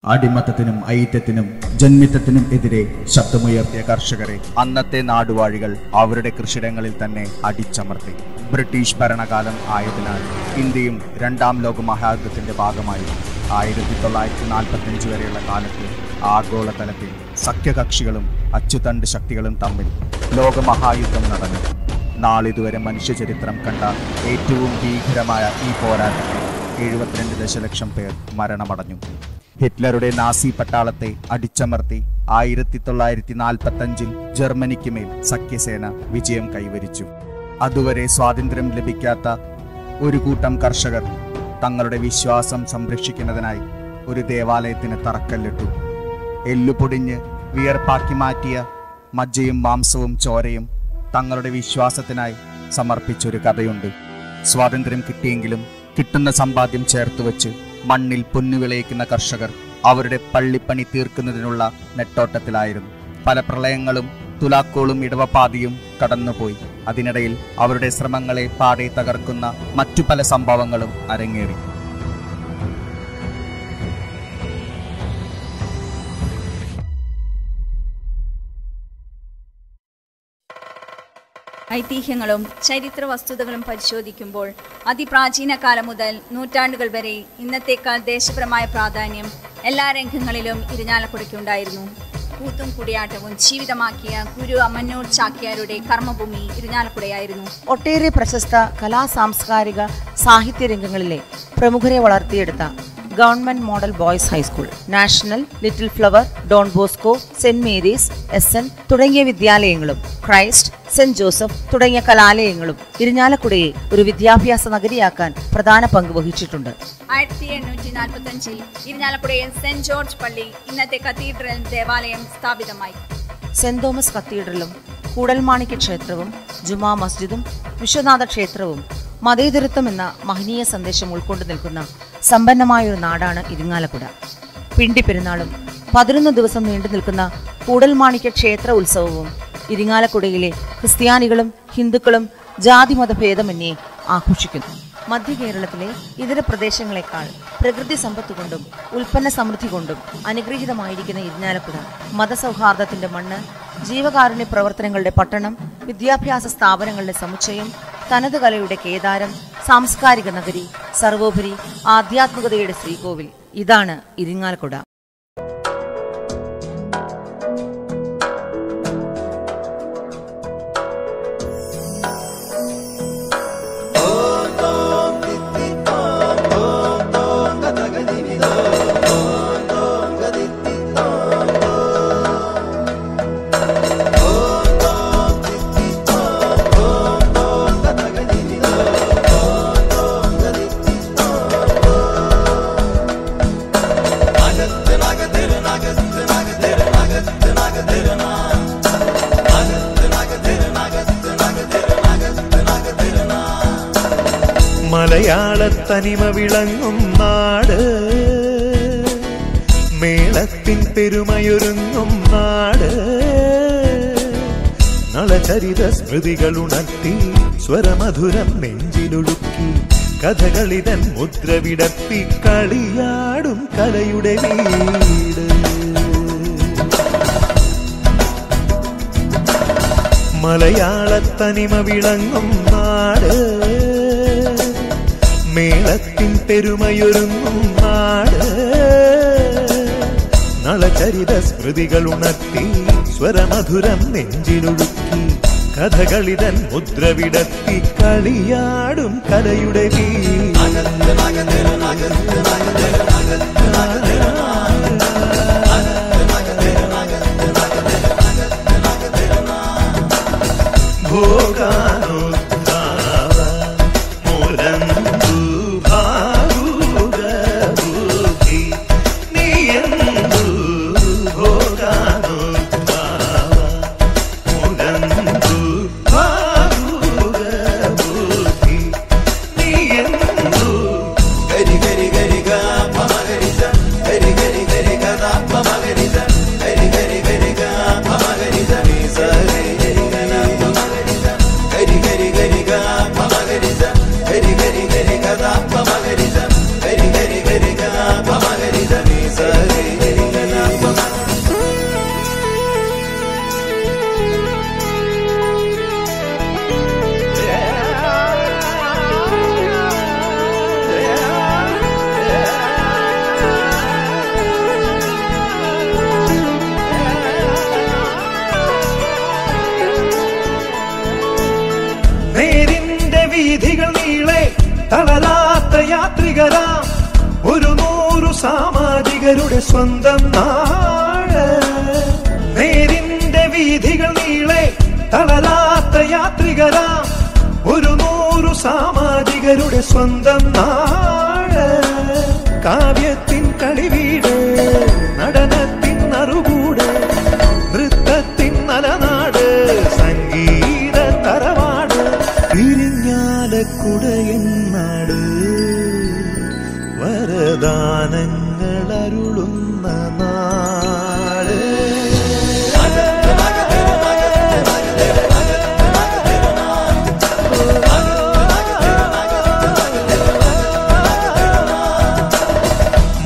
അടിമത്തത്തിനും ഐത്യത്തിനും ജന്മിത്തത്തിനും എതിരെ ശബ്ദമുയർത്തിയ കർഷകരെ അന്നത്തെ നാടുവാഴികൾ അവരുടെ കൃഷിയിടങ്ങളിൽ തന്നെ അടിച്ചമർത്തി. ബ്രിട്ടീഷ് ഭരണകാലം ആയതിനാൽ ഇന്ത്യയും രണ്ടാം ലോക മഹായുദ്ധത്തിന്റെ ഭാഗമായി 1945 വരെയുള്ള കാലത്ത് ആഗോളതലത്തിൽ സഖ്യകക്ഷികളും അച്ചുതണ്ട് ശക്തികളും തമ്മിൽ ലോകമഹായുദ്ധം നടന്നു. നാളിതുവരെ മനുഷ്യചരിത്രം കണ്ട ഏറ്റവും ഭീകരമായ ഈ പോരാട്ടത്തിൽ 72 ദശലക്ഷം പേർ മരണമടഞ്ഞു. ഹിറ്റ്ലറുടെ നാസി പട്ടാളത്തെ അടിച്ചമർത്തി 1945 ജർമ്മനിക്ക് മേൽ സഖ്യസേന വിജയം കൈവരിച്ചു. അതുവരെ സ്വാതന്ത്ര്യം ലഭിക്കാത്ത ഒരു കൂട്ടം കർഷകർ തങ്ങളുടെ വിശ്വാസം സംരക്ഷിക്കുന്നതിനായി ഒരു ദേവാലയത്തിന് തറക്കല്ലിട്ടു. എല്ലുപൊടിഞ്ഞ് വിയർപ്പാക്കി മാറ്റിയ മജ്ജയും മാംസവും ചോരയും തങ്ങളുടെ വിശ്വാസത്തിനായി സമർപ്പിച്ചൊരു കഥയുണ്ട്. സ്വാതന്ത്ര്യം കിട്ടിയെങ്കിലും കിട്ടുന്ന സമ്പാദ്യം ചേർത്തുവെച്ച് മണ്ണിൽ പൊന്നുവിളയിക്കുന്ന കർഷകർ അവരുടെ പള്ളിപ്പണി തീർക്കുന്നതിനുള്ള നെട്ടോട്ടത്തിലായിരുന്നു. പല പ്രളയങ്ങളും തുലാക്കോളും ഇടവപ്പാതിയും കടന്നുപോയി. അതിനിടയിൽ അവരുടെ ശ്രമങ്ങളെ പാടെ തകർക്കുന്ന മറ്റു പല സംഭവങ്ങളും അരങ്ങേറി. ഐതിഹ്യങ്ങളും ചരിത്ര വസ്തുതകളും പരിശോധിക്കുമ്പോൾ അതിപ്രാചീന കാലം മുതൽ നൂറ്റാണ്ടുകൾ വരെ ഇന്നത്തേക്കാൾ ദേശപരമായ പ്രാധാന്യം എല്ലാ രംഗങ്ങളിലും ഇരിഞ്ഞാലക്കുടയ്ക്കുണ്ടായിരുന്നു. കൂത്തും കുടിയാട്ടവും ജീവിതമാക്കിയ ഗുരു അമ്മന്നൂർ ചാക്യാരുടെ കർമ്മഭൂമി ഇരിഞ്ഞാലക്കുടയായിരുന്നു. ഒട്ടേറെ പ്രശസ്ത കലാ സാംസ്കാരിക സാഹിത്യ രംഗങ്ങളിലെ പ്രമുഖരെ വളർത്തിയെടുത്ത government model boys high school, National, little flower, Don Bosco, Saint Mary's, SN തുടങ്ങിയ വിദ്യാലയങ്ങളും ക്രൈസ്റ്റ്, സെന്റ് ജോസഫ് തുടങ്ങിയ കലാലയങ്ങളും ഇരിഞ്ഞാലക്കുടയെ ഒരു വിദ്യാഭ്യാസ നഗരിയാക്കാൻ പ്രധാന പങ്ക് വഹിച്ചിട്ടുണ്ട്. 1845 ഇരിഞ്ഞാലക്കുടയിൽ സെന്റ് ജോർജ് പള്ളി, ഇന്നത്തെ കത്തീഡ്രൽ ദേവാലയം സ്ഥാപിതമായി. സെന്റ് തോമസ് കത്തീഡ്രലും കൂടൽമാണിക്യ ക്ഷേത്രവും ജുമാ മസ്ജിദും വിശ്വനാഥ ക്ഷേത്രവും മതേതരത്വം എന്ന മഹനീയ സന്ദേശം ഉൾക്കൊണ്ടു നിൽക്കുന്ന സമ്പന്നമായൊരു നാടാണ് ഇരിങ്ങാലക്കുട. പിണ്ടി പെരുന്നാളും 11 ദിവസം നീണ്ടു നിൽക്കുന്ന കൂടൽമാണിക്യ ക്ഷേത്ര ഉത്സവവും ഇരിങ്ങാലക്കുടയിലെ ക്രിസ്ത്യാനികളും ഹിന്ദുക്കളും ജാതിമത ഭേദമന്യേ ആഘോഷിക്കുന്നു. മധ്യ കേരളത്തിലെ ഇതര പ്രദേശങ്ങളെക്കാൾ പ്രകൃതി സമ്പത്ത് കൊണ്ടും ഉൽപ്പന്ന സമൃദ്ധി കൊണ്ടും അനുഗ്രഹീതമായിരിക്കുന്ന ഇരിഞ്ഞാലക്കുട മതസൗഹാർദ്ദത്തിന്റെ മണ്ണ്, ജീവകാരുണ്യ പ്രവർത്തനങ്ങളുടെ പട്ടണം, വിദ്യാഭ്യാസ സ്ഥാപനങ്ങളുടെ സമുച്ചയം, തനത് കലയുടെ കേദാരം, സാംസ്കാരിക നഗരി, സർവോപരി ആധ്യാത്മികതയുടെ ശ്രീകോവിൽ. ഇതാണ് ഇരിങ്ങാലക്കുട. മലയാളത്തനിമ വിളങ്ങും നാട്, മേളത്തിൻ പെരുമയൊരുങ്ങും നാട്, നളചരിത സ്മൃതികളുണർത്തി സ്വരമധുരം നെഞ്ചിലൊഴുക്കി കഥകളിതൻ മുദ്ര വിടർത്തി കളിയാടും കലയുടെ വീട്. മലയാളത്തനിമ വിളങ്ങും നാട്, മേളത്തിൻ പെരുമയൊരുങ്ങും നാട്, നളചരിത സ്മൃതികളുണർത്തി സ്വരമധുരം നെഞ്ചിലൊഴുക്കി കഥകളിതൻ മുദ്ര വിടർത്തി കളിയാടും കലയുടെ Gari gari gari ga, mama gari തളരാത്ത യാത്രികരാം 100 സാമാജികരുടെ സ്വന്തം നാട്. നേരിന്റെ വീഥികൾ നീളെ തളരാത്ത യാത്രികരാം 100 സാമാജികരുടെ സ്വന്തം നാട്. കാവ്യത്തിൻ കളിവീട്, നടനത്തിൻ നറുകൂട്, നൃത്തത്തിൻ നലനാട്, സംഗീത തറവാട്, ഇരിഞ്ഞാലക്കുടയനാട്, വരദാനങ്ങൾ അരുളുന്ന നാട്.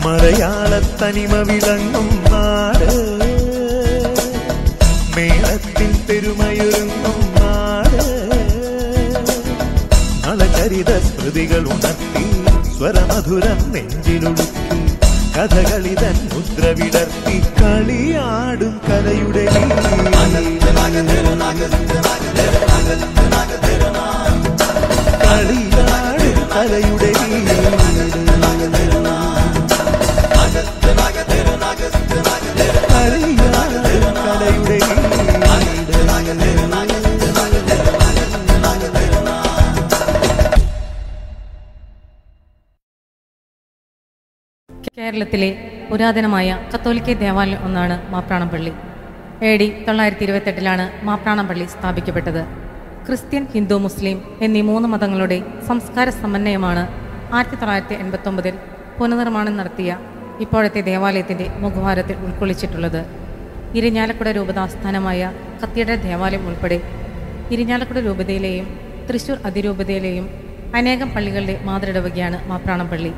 മലയാളത്തനിമ വിളങ്ങും നാട്, മേളത്തിൽ പെരുമയൊരുങ്ങും നാട്. നളചരിത സ്മൃതികൾ ഉണർത്തി സ്വരമധുരം നെഞ്ചിലൊടുക്കി കഥകളിതൻ മുദ്ര വിടർത്തി കളിയാടും കലയുടെ കളിയാടും കലയുടെ കേരളത്തിലെ പുരാതനമായ കത്തോലിക്ക ദേവാലയം ഒന്നാണ് മാപ്രാണംപള്ളി. AD 928 മാപ്രാണംപള്ളി സ്ഥാപിക്കപ്പെട്ടത്. ക്രിസ്ത്യൻ, ഹിന്ദു, മുസ്ലിം എന്നീ 3 മതങ്ങളുടെ സംസ്കാര സമന്വയമാണ് 1989 പുനർനിർമ്മാണം നടത്തിയ ഇപ്പോഴത്തെ ദേവാലയത്തിൻ്റെ മുഖവാരത്തിൽ ഉൾക്കൊള്ളിച്ചിട്ടുള്ളത്. ഇരിഞ്ഞാലക്കുട രൂപതാസ്ഥാനമായ കത്തീഡ്രൽ ദേവാലയം ഉൾപ്പെടെ ഇരിഞ്ഞാലക്കുട രൂപതയിലെയും തൃശ്ശൂർ അതിരൂപതയിലെയും അനേകം പള്ളികളുടെ മാതൃടവകയാണ് മാപ്രാണംപള്ളി.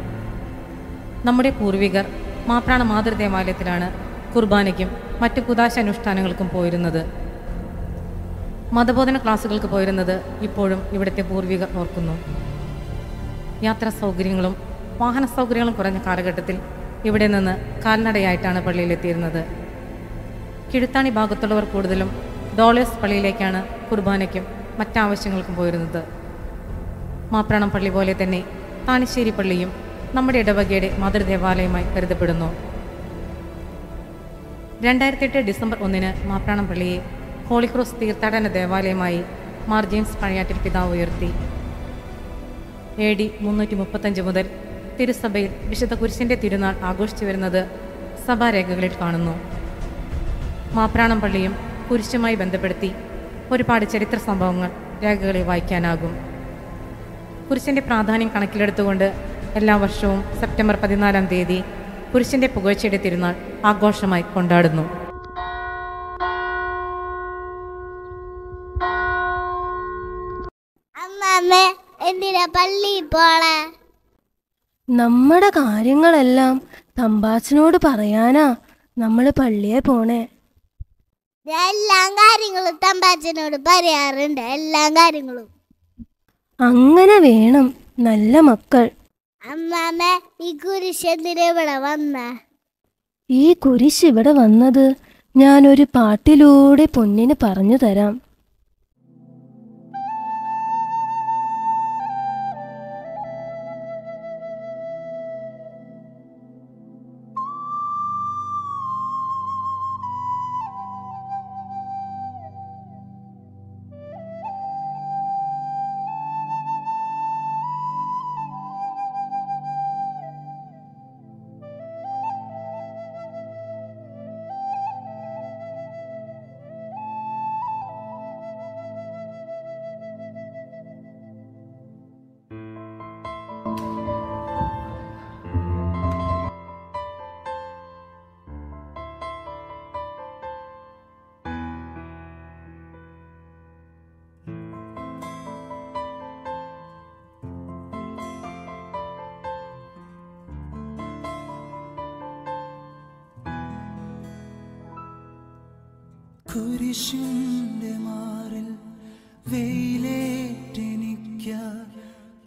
നമ്മുടെ പൂർവികർ മാപ്രാണ മാതൃദേവാലയത്തിലാണ് കുർബാനയ്ക്കും മറ്റു കുദാശ അനുഷ്ഠാനങ്ങൾക്കും പോയിരുന്നത്. മതബോധന ക്ലാസുകൾക്ക് പോയിരുന്നത് ഇപ്പോഴും ഇവിടുത്തെ പൂർവികർ ഓർക്കുന്നു. യാത്രാ സൗകര്യങ്ങളും വാഹന സൗകര്യങ്ങളും കുറഞ്ഞ കാലഘട്ടത്തിൽ ഇവിടെ നിന്ന് കാൽനടയായിട്ടാണ് പള്ളിയിലെത്തിയിരുന്നത്. കിഴുത്താണി ഭാഗത്തുള്ളവർ കൂടുതലും ഡോളേഴ്സ് പള്ളിയിലേക്കാണ് കുർബാനയ്ക്കും മറ്റാവശ്യങ്ങൾക്കും പോയിരുന്നത്. മാപ്രാണം പള്ളി പോലെ തന്നെ താണിശ്ശേരി പള്ളിയും നമ്മുടെ ഇടവകയുടെ മാതൃദേവാലയമായി കരുതപ്പെടുന്നു. 2008 ഡിസംബർ 1 മാപ്രാണം പള്ളിയെ ഹോളിക്രോസ് തീർത്ഥാടന ദേവാലയമായി മാർ ജെയിംസ് പഴയാറ്റിൽ പിതാവ് ഉയർത്തി. AD 335 മുതൽ തിരുസഭയിൽ വിശുദ്ധ കുരിശിൻ്റെ തിരുനാൾ ആഘോഷിച്ചു വരുന്നത് സഭാരേഖകളിൽ കാണുന്നു. മാപ്രാണം പള്ളിയും കുരിശുമായി ബന്ധപ്പെടുത്തി ഒരുപാട് ചരിത്ര സംഭവങ്ങൾ രേഖകളിൽ വായിക്കാനാകും. കുരിശിൻ്റെ പ്രാധാന്യം കണക്കിലെടുത്തുകൊണ്ട് എല്ലാ വർഷവും സെപ്റ്റംബർ 14-ാം തീയതി കുരിശിൻ്റെ പുകഴ്ചയുടെ തിരുനാൾ ആഘോഷമായി കൊണ്ടാടുന്നു. എന്തിനാ പള്ളി പോളെ? നമ്മുടെ കാര്യങ്ങളെല്ലാം തമ്പാച്ചനോട് പറയാനാ നമ്മള് പള്ളിയെ പോണേ. എല്ലാ കാര്യങ്ങളും തമ്പാച്ചനോട് പറയാറുണ്ട്, എല്ലാ കാര്യങ്ങളും. അങ്ങനെ വേണം, നല്ല മക്കൾ. അമ്മാമ്മ, ഈ കുരിശ് എന്തിനാ ഇവിടെ വന്ന? ഈ കുരിശ് ഇവിടെ വന്നത് ഞാനൊരു പാട്ടിലൂടെ പൊന്നിന് പറഞ്ഞു തരാം. കുരിശിന്റെ മാറിൽ വെയിലേറ്റെനിക്ക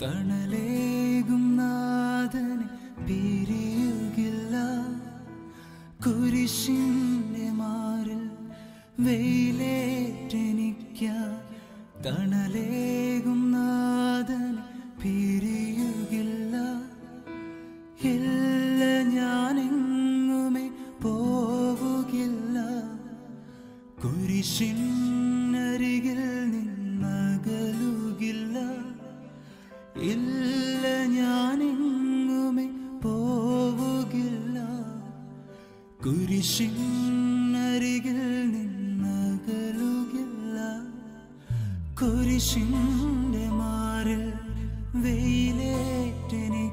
തണലേകും നാഥനെ പിരിയുകില്ല. കുരിശിന്റെ മാറിൽ വെയിലേറ്റെനിക്ക തണലേകും നാഥനെ പിരിയുകില്ല. കുരിശിനരികിൽ നിന്നകലുകില്ല, ഇല്ല ഞാനെങ്ങുമേ പോവുകില്ല. കുരിശിനരികിൽ നിന്നകലുകില്ല, കുരിശിന്റെ മാറിൽ വെയിലേറ്റെനിക്കായി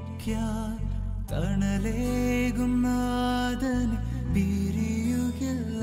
തണലേകും നാഥനെ പിരിയുകില്ല.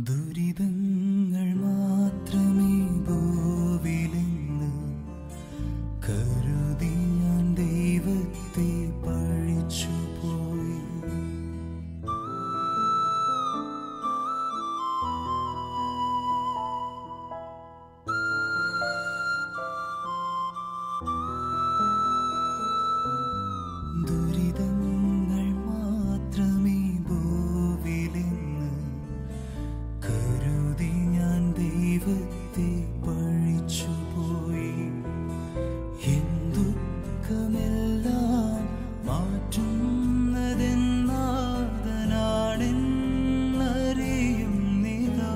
ദുരിതങ്ങൾ മാത്രമേ ഭൂവിലെന്ന് കരുതി ഞാൻ ദൈവത്തെ പഴിച്ചുപോയി. ദുരിതങ്ങൾ മാത്രമേ ഭൂവിലെന്ന് കരുതി ഞാൻ ദൈവത്തെ പഴിച്ചുപോയി. ദുഃഖമെല്ലാം മാറ്റുന്നതെന്നാഥനാണെന്നറിയുന്നിതാ.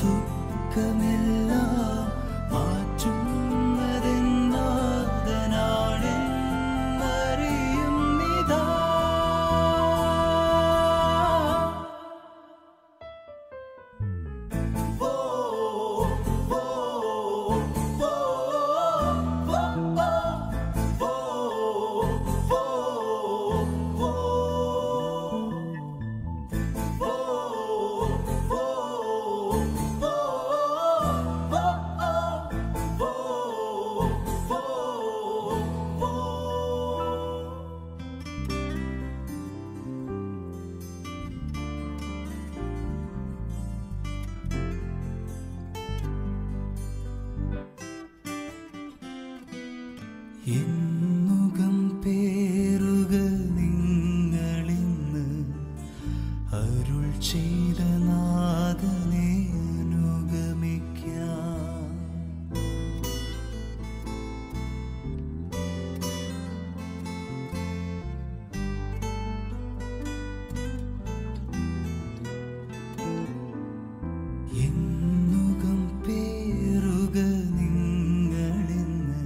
ദുഃഖമെല്ലാം മാറ്റുന്നതെന്നാഥനാണെന്നറിയുന്നിതാ. എന്നുകം പേറുക നിങ്ങളിന്ന് അരുൾ ചെയ്ത നാഥനെ അനുഗമിക്കാം. എന്നുകം പേറുക നിങ്ങളിന്ന്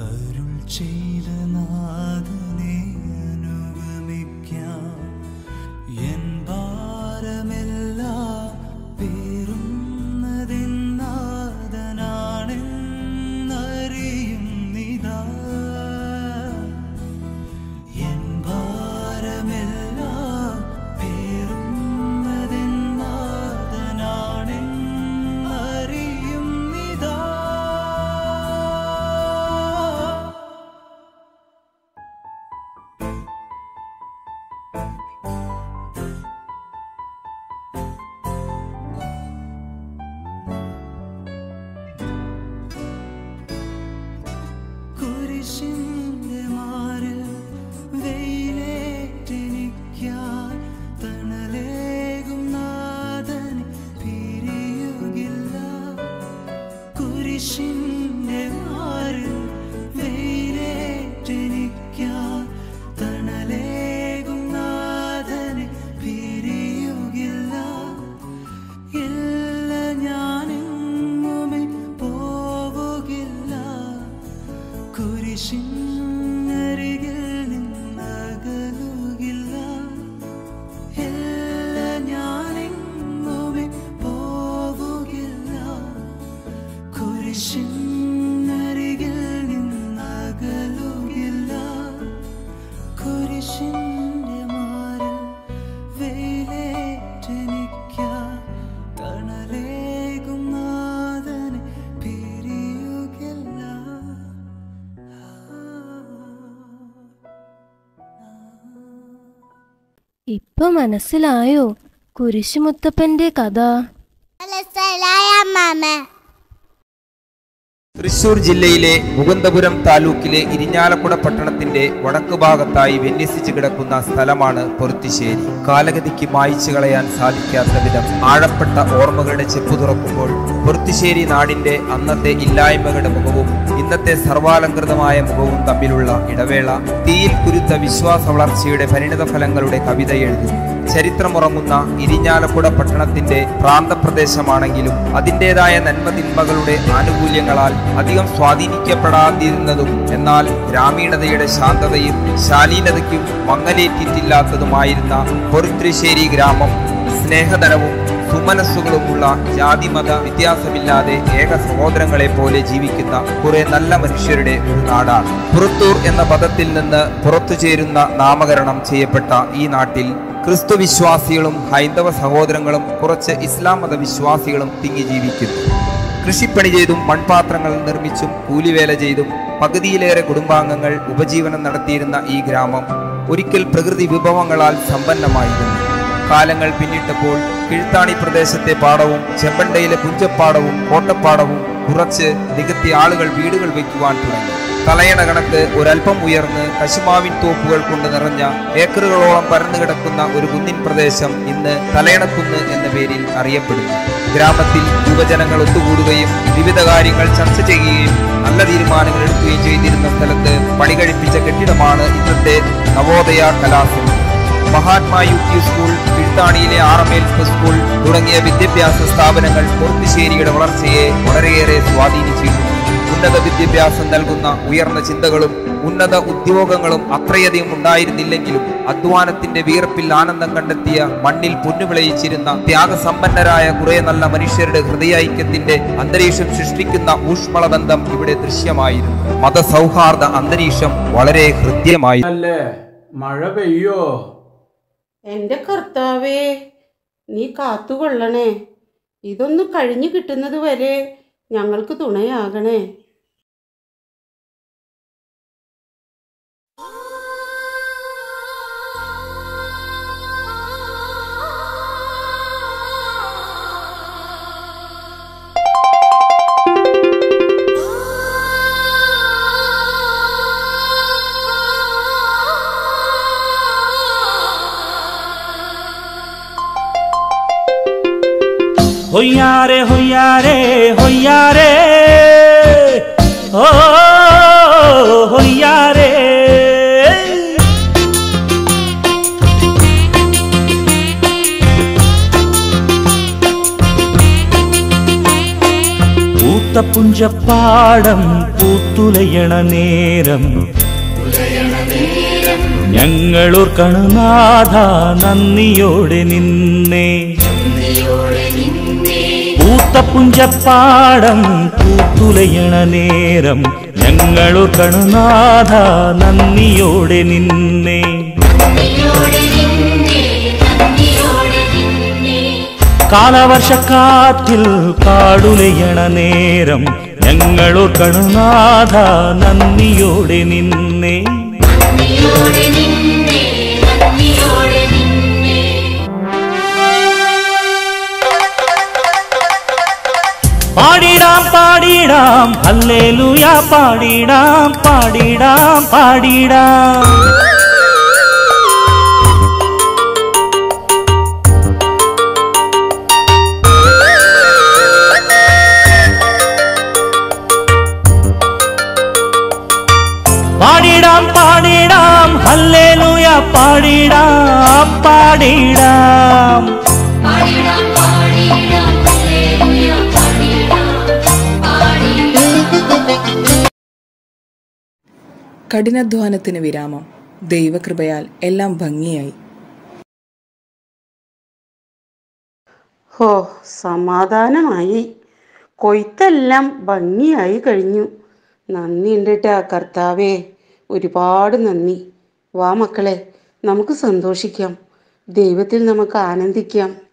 അരുൾ ചെയ്ത നാഥനെ അനുഗമിക്കാം. എൻ ഭാരമെല്ലാം പേറുന്നതെന്നാഥനാണെന്നറിയുന്നിതാ. എൻ ഭാരമെല്ലാം പേറുന്നതെന്നാഥനാണെന്നറിയുന്നിതാ. കുരിശിന്റെ മാറിൽ വെയിലേറ്റെനിക്കായി തണലേകും നാഥനെ പിരിയുകില്ല. കുരിശിന്റെ മാറിൽ വെയിലേറ്റെനിക്കായി തണലേകും നാഥനെ പിരിയുകില്ല. ഇല്ല ഞാനെങ്ങുമേ പോവുകില്ല. കുരിശിനരികിൽ നിന്നകലുകില്ല. ഇല്ല ഞാനെങ്ങുമേ പോവുകില്ല. കുരിശിനരികിൽ നിന്നകലുകില്ല. കുരിശിനരികിൽ ഇപ്പൊ മനസ്സിലായോ കുരിശുമുത്തപ്പന്റെ കഥ? മനസ്സിലായ അമ്മാമേ. തൃശൂർ ജില്ലയിലെ മുകുന്ദപുരം താലൂക്കിലെ ഇരിഞ്ഞാലക്കുട പട്ടണത്തിന്റെ വടക്കു ഭാഗത്തായി വിന്യസിച്ചു കിടക്കുന്ന സ്ഥലമാണ് പൊറുത്തിശ്ശേരി. കാലഗതിക്ക് മായ്ച്ചു കളയാൻ സാധിക്കാത്ത വിധം ആഴപ്പെട്ട ഓർമ്മകളുടെ ചെപ്പു തുറക്കുമ്പോൾ പൊറുത്തിശ്ശേരി നാടിന്റെ അന്നത്തെ ഇല്ലായ്മകളുടെ മുഖവും ഇന്നത്തെ സർവാലങ്കൃതമായ മുഖവും തമ്മിലുള്ള ഇടവേള തീയിൽ കുരുത്ത വിശ്വാസ വളർച്ചയുടെ പരിണിത ഫലങ്ങളുടെ കവിത എഴുതുന്നു. ചരിത്രമുറങ്ങുന്ന ഇരിഞ്ഞാലക്കുട പട്ടണത്തിന്റെ പ്രാന്തപ്രദേശമാണെങ്കിലും അതിൻ്റെതായ നന്മതിന്മകളുടെ ആനുകൂല്യങ്ങളാൽ അധികം സ്വാധീനിക്കപ്പെടാതിരുന്നതും എന്നാൽ ഗ്രാമീണതയുടെ ശാന്തതയും ശാലീനതയ്ക്കും മങ്ങലേറ്റിട്ടില്ലാത്തതുമായിരുന്ന പൊറുത്തിശ്ശേരി ഗ്രാമം സ്നേഹധനവും സുമനസ്സുകളുമുള്ള ജാതിമത വ്യത്യാസമില്ലാതെ ഏക സഹോദരങ്ങളെ പോലെ ജീവിക്കുന്ന കുറെ നല്ല മനുഷ്യരുടെ ഒരു നാടാണ്. പുറത്തൂർ എന്ന പദത്തിൽ നിന്ന് പുറത്തു ചേരുന്ന നാമകരണം ചെയ്യപ്പെട്ട ഈ നാട്ടിൽ ക്രിസ്തുവിശ്വാസികളും ഹൈന്ദവ സഹോദരങ്ങളും കുറച്ച് ഇസ്ലാം മത വിശ്വാസികളും തിങ്ങി ജീവിക്കുന്നു. കൃഷിപ്പണി ചെയ്തും മൺപാത്രങ്ങൾ നിർമ്മിച്ചും കൂലിവേല ചെയ്തും പകുതിയിലേറെ കുടുംബാംഗങ്ങൾ ഉപജീവനം നടത്തിയിരുന്ന ഈ ഗ്രാമം ഒരിക്കൽ പ്രകൃതി വിഭവങ്ങളാൽ സമ്പന്നമായിരുന്നു. കാലങ്ങൾ പിന്നിട്ടപ്പോൾ കിഴുത്താണി പ്രദേശത്തെ പാടവും ചെമ്പണ്ടയിലെ പുഞ്ചപ്പാടവും കോട്ടപ്പാടവും കുറച്ച് നികത്തി ആളുകൾ വീടുകൾ വയ്ക്കുവാൻ തുടങ്ങി. തലയണ കണക്ക് ഒരൽപ്പം ഉയർന്ന് കശുമാവിൻ തോപ്പുകൾ കൊണ്ട് നിറഞ്ഞ ഏക്കറുകളോളം പരന്നു കിടക്കുന്ന ഒരു കുന്നിൻ പ്രദേശം ഇന്ന് തലയണക്കുന്ന് എന്ന പേരിൽ അറിയപ്പെടുന്നു. ഗ്രാമത്തിൽ യുവജനങ്ങൾ ഒത്തുകൂടുകയും വിവിധ കാര്യങ്ങൾ ചർച്ച ചെയ്യുകയും നല്ല തീരുമാനങ്ങൾ എടുക്കുകയും ചെയ്തിരുന്ന സ്ഥലത്ത് പണി കഴിപ്പിച്ച കെട്ടിടമാണ് ഇന്നത്തെ നവോദയ കലാസമിതി. മഹാത്മാ UP സ്കൂൾ, കിഴുത്താണിയിലെ RML സ്കൂൾ തുടങ്ങിയ വിദ്യാഭ്യാസ സ്ഥാപനങ്ങൾ പൊറുത്തിശ്ശേരിയുടെ വളർച്ചയെ വളരെയേറെ സ്വാധീനിച്ചിരുന്നു. ഉന്നത വിദ്യാഭ്യാസം നൽകുന്ന ഉയർന്ന ചിന്തകളും ഉന്നത ഉദ്യോഗങ്ങളും അത്രയധികം ഉണ്ടായിരുന്നില്ലെങ്കിലും അധ്വാനത്തിന്റെ വീർപ്പിൽ ആനന്ദം കണ്ടെത്തിയ മണ്ണിൽ പൊന്നുവിളയിച്ചിരുന്ന ത്യാഗസമ്പന്നരായ കുറെ നല്ല മനുഷ്യരുടെ ഹൃദയൈക്യത്തിന്റെ അന്തരീക്ഷം സൃഷ്ടിക്കുന്ന ഊഷ്മളബന്ധം ഇവിടെ ദൃശ്യമായിരുന്നു. മതസൗഹാർദ്ദ അന്തരീക്ഷം വളരെ ഹൃദ്യമായി. മഴ പെയ്യോ? എൻ്റെ കർത്താവേ, നീ കാത്തുകൊള്ളണേ. ഇതൊന്ന് കഴിഞ്ഞു കിട്ടുന്നത് വരെ ഞങ്ങൾക്ക് തുണയാകണേ. ഹൊയ്യാരെ ഹൊയ്യാരെ ഹൊയ്യാരെ ഓ ഹൊയ്യാരെ പൂത്തപ്പുഞ്ചപ്പാടം പൂത്തുലയണ നേരം ഞങ്ങളോർക്കണ നാഥ നന്ദിയോടെ നിന്നേ. പൂത്തപ്പുഞ്ചപ്പാടം പൂത്തുലയണ നേരം ഞങ്ങളോർക്കണ നാഥ നന്ദിയോടെ നിന്നേ. കാലവർഷക്കാറ്റിൽ കാടുലയണ നേരം ഞങ്ങളോർക്കണ നാഥ നന്ദിയോടെ നിന്നേ. പാടിടാം പാടിടാം ഹല്ലേലൂയ പാടിടാം പാടിടാം പാടിടാം. പാടിടാം പാടിടാം ഹല്ലേലൂയ പാടിടാം പാടിടാം. കഠിനാധ്വാനത്തിന് വിരാമം. ദൈവകൃപയാൽ എല്ലാം ഭംഗിയായി. ഹോ, സമാധാനമായി. കൊയ്ത്തെല്ലാം ഭംഗിയായി കഴിഞ്ഞു. നന്ദിയുണ്ട് ട്ടാ കർത്താവേ, ഒരുപാട് നന്ദി. വാ മക്കളെ, നമുക്ക് സന്തോഷിക്കാം, ദൈവത്തിൽ നമുക്ക് ആനന്ദിക്കാം.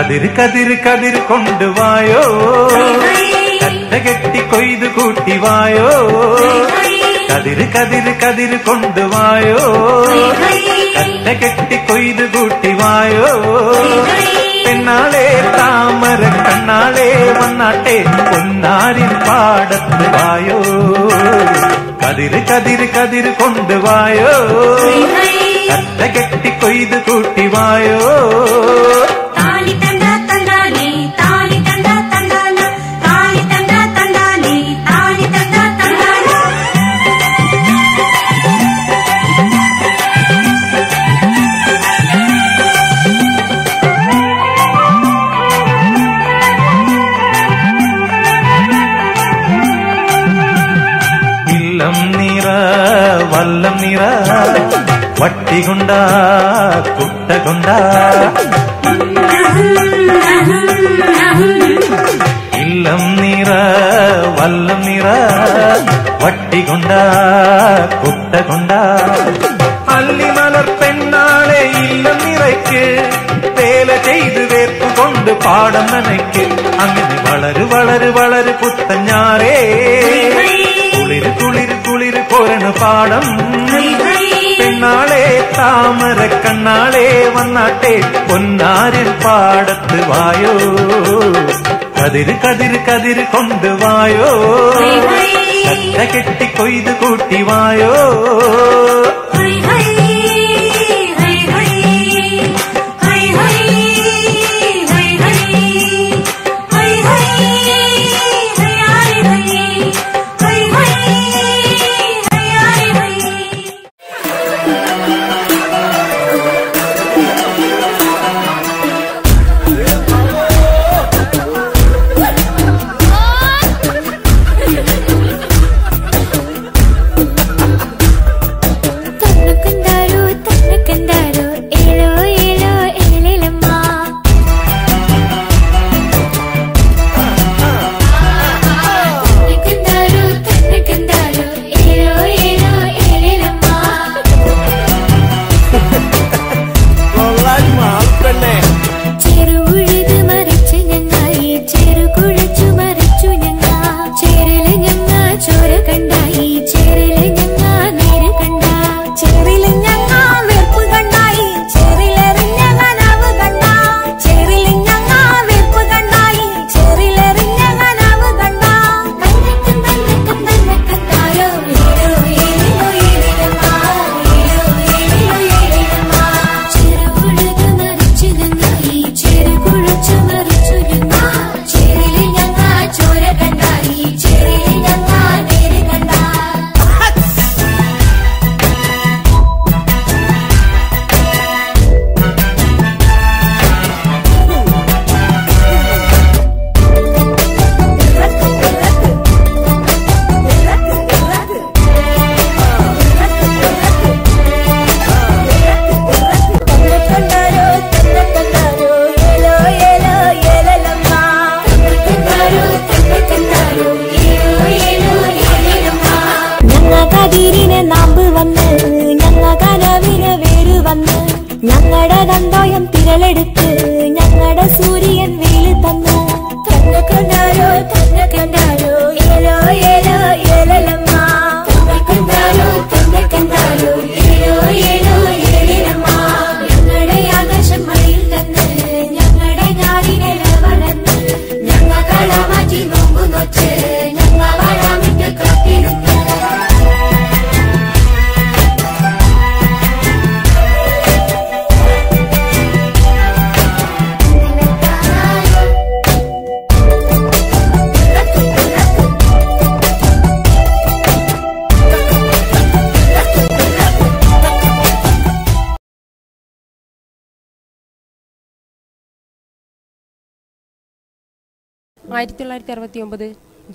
കതിര് കതിര് കതിര് കൊണ്ടുവായോ, കറ്റ കെട്ടി കൊയ്തു കൂട്ടിവായോ. കതിര് കതിര് കതിര് കൊണ്ടുവായോ, കറ്റ കെട്ടി കൊയ്തു കൂട്ടിവായോ. പെണ്ണാളെ താമര കണ്ണാളെ വന്നാട്ടെ പൊന്നാരിൻ പാടത്ത് വായോ. കതിര് കതിര് കതിര് കൊണ്ടുവായോ, കറ്റ കെട്ടി കൊയ്തു കൂട്ടിവായോ. വല്ലം നിറ വട്ടി കൊണ്ട കുട്ട കൊണ്ട ഇല്ലം നിറ വല്ലം നിറ വട്ടി കൊണ്ട കുട്ട കൊണ്ട. അല്ലിമലർ പെണ്ണാളെ ഇല്ലം നിറയ്ക്ക് വേല ചെയ്ത് വേർപ്പ് കൊണ്ട് പാടം നനയ്ക്ക്. അങ്ങനെ വളരു വളരു വളരു പുത്തഞ്ഞാറേ കുളിര് കുളിര് കുളിര് കൊരണു പാടം. പെണ്ണാളെ താമര കണ്ണാളെ വന്നാട്ടെ പൊന്നാരിൻ പാടത്ത് വായോ. കതിര് കതിര് കതിര് കൊണ്ടുവായോ, കറ്റ കെട്ടി കൊയ്ത് കൂട്ടിവായോ.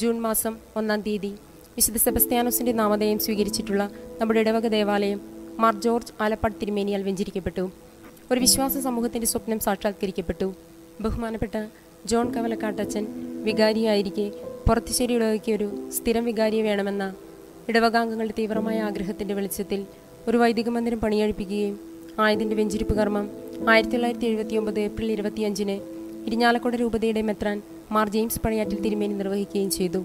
ജൂൺ മാസം 1-ാം തീയതി വിശുദ്ധ സെബസ്ത്യാനോസിന്റെ നാമധേയം സ്വീകരിച്ചിട്ടുള്ള നമ്മുടെ ഇടവക ദേവാലയം മാർ ജോർജ് ആലപ്പാട് തിരുമേനിയാൽ വെഞ്ചരിക്കപ്പെട്ടു. ഒരു വിശ്വാസ സമൂഹത്തിന്റെ സ്വപ്നം സാക്ഷാത്കരിക്കപ്പെട്ടു. ബഹുമാനപ്പെട്ട ജോൺ കവലക്കാട്ടച്ചൻ വികാരിയായിരിക്കെ പുറത്തുശ്ശേരി ഇടവകയ്ക്ക് ഒരു സ്ഥിരം വികാരിയെ വേണമെന്ന ഇടവകാംഗങ്ങളുടെ തീവ്രമായ ആഗ്രഹത്തിന്റെ വെളിച്ചത്തിൽ ഒരു വൈദിക മന്ദിരം പണിയഴിപ്പിക്കുകയും ആയതിന്റെ വെഞ്ചരിപ്പ് കർമ്മം 1979 ഏപ്രിൽ 25-ന് ഇരിഞ്ഞാലക്കുട രൂപതയുടെ മെത്രാൻ മാർ ജെയിംസ് പഴയാറ്റിൽ തിരുമേനി നിർവഹിക്കുകയും ചെയ്തു.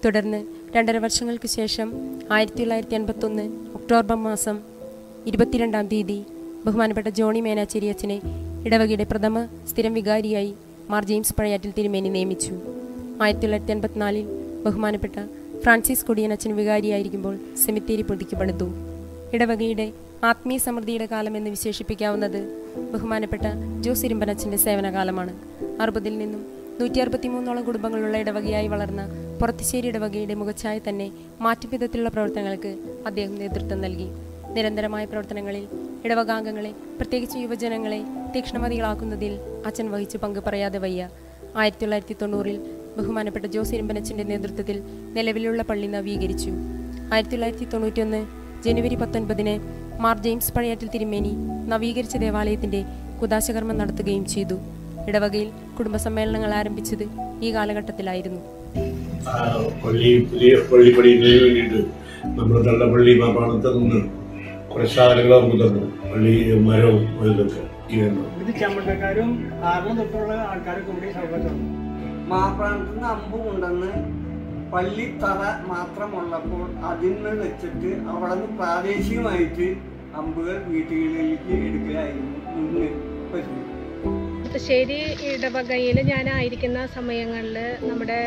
തുടർന്ന് 2.5 വർഷങ്ങൾക്ക് ശേഷം 1981 ഒക്ടോബർ മാസം 22-ാം തീയതി ബഹുമാനപ്പെട്ട ജോണി മേനാച്ചേരി അച്ഛനെ ഇടവകയുടെ പ്രഥമ സ്ഥിരം വികാരിയായി മാർ ജെയിംസ് പഴയാറ്റിൽ തിരുമേനി നിയമിച്ചു. 1984 ബഹുമാനപ്പെട്ട ഫ്രാൻസിസ് കൊടിയൻ അച്ഛൻ വികാരിയായിരിക്കുമ്പോൾ സെമിത്തേരി പുതുക്കിപ്പടുത്തു. ഇടവകയുടെ ആത്മീയ സമൃദ്ധിയുടെ കാലമെന്ന് വിശേഷിപ്പിക്കാവുന്നത് ബഹുമാനപ്പെട്ട ജോസ് ഇരുമ്പനച്ഛൻ്റെ സേവനകാലമാണ്. 60-ൽ നിന്നും 163ഓളം കുടുംബങ്ങളുള്ള ഇടവകയായി വളർന്ന പുറത്തുശ്ശേരി ഇടവകയുടെ മുഖച്ഛായ തന്നെ മാറ്റും വിധത്തിലുള്ള പ്രവർത്തനങ്ങൾക്ക് അദ്ദേഹം നേതൃത്വം നൽകി. നിരന്തരമായ പ്രവർത്തനങ്ങളിൽ ഇടവകാംഗങ്ങളെ, പ്രത്യേകിച്ച് യുവജനങ്ങളെ തീക്ഷ്ണമതികളാക്കുന്നതിൽ അച്ഛൻ വഹിച്ച പങ്ക് പറയാതെ വയ്യ. 1990-ൽ ബഹുമാനപ്പെട്ട ജോസ് ഇരുമ്പനച്ഛൻ്റെ നേതൃത്വത്തിൽ നിലവിലുള്ള പള്ളി നവീകരിച്ചു. 1991 ജനുവരി 19-ന് മാർ ജെയിംസ് പഴയാറ്റിൽ തിരുമേനി നവീകരിച്ച ദേവാലയത്തിൻ്റെ കുദാശകർമ്മം നടത്തുകയും ചെയ്തു. ഇടവകയിൽ കുടുംബസമ്മേളനങ്ങൾ ആരംഭിച്ചത് ഈ കാലഘട്ടത്തിലായിരുന്നു. പുതിയ പള്ളി പണിയുന്നതിന് വേണ്ടിയിട്ട് നമ്മുടെ തള്ളപ്പള്ളി മാപ്പാണത്തെ നിന്ന് കുറെ സാധനങ്ങൾ നമുക്ക് തന്നു. പള്ളി മരവും ഇതൊക്കെ ഇത് ചമ്മട്ടക്കാരും കാരണം തൊട്ടുള്ള ആൾക്കാരൊക്കെ കൂടി സൗകര്യം മാപ്രാണത്തിന് അമ്പ് കൊണ്ടുവന്ന് പള്ളി തറ മാത്രമുള്ളപ്പോൾ അതിന്ന് വെച്ചിട്ട് അവിടെ നിന്ന് പ്രാദേശികമായിട്ട് അമ്പുകൾ വീട്ടുകളിലേക്ക് എടുക്കലായിരുന്നു മുന്നേ പറ്റി. പുറത്തുശ്ശേരി ഇടവകയിൽ ഞാനായിരിക്കുന്ന സമയങ്ങളിൽ നമ്മുടെ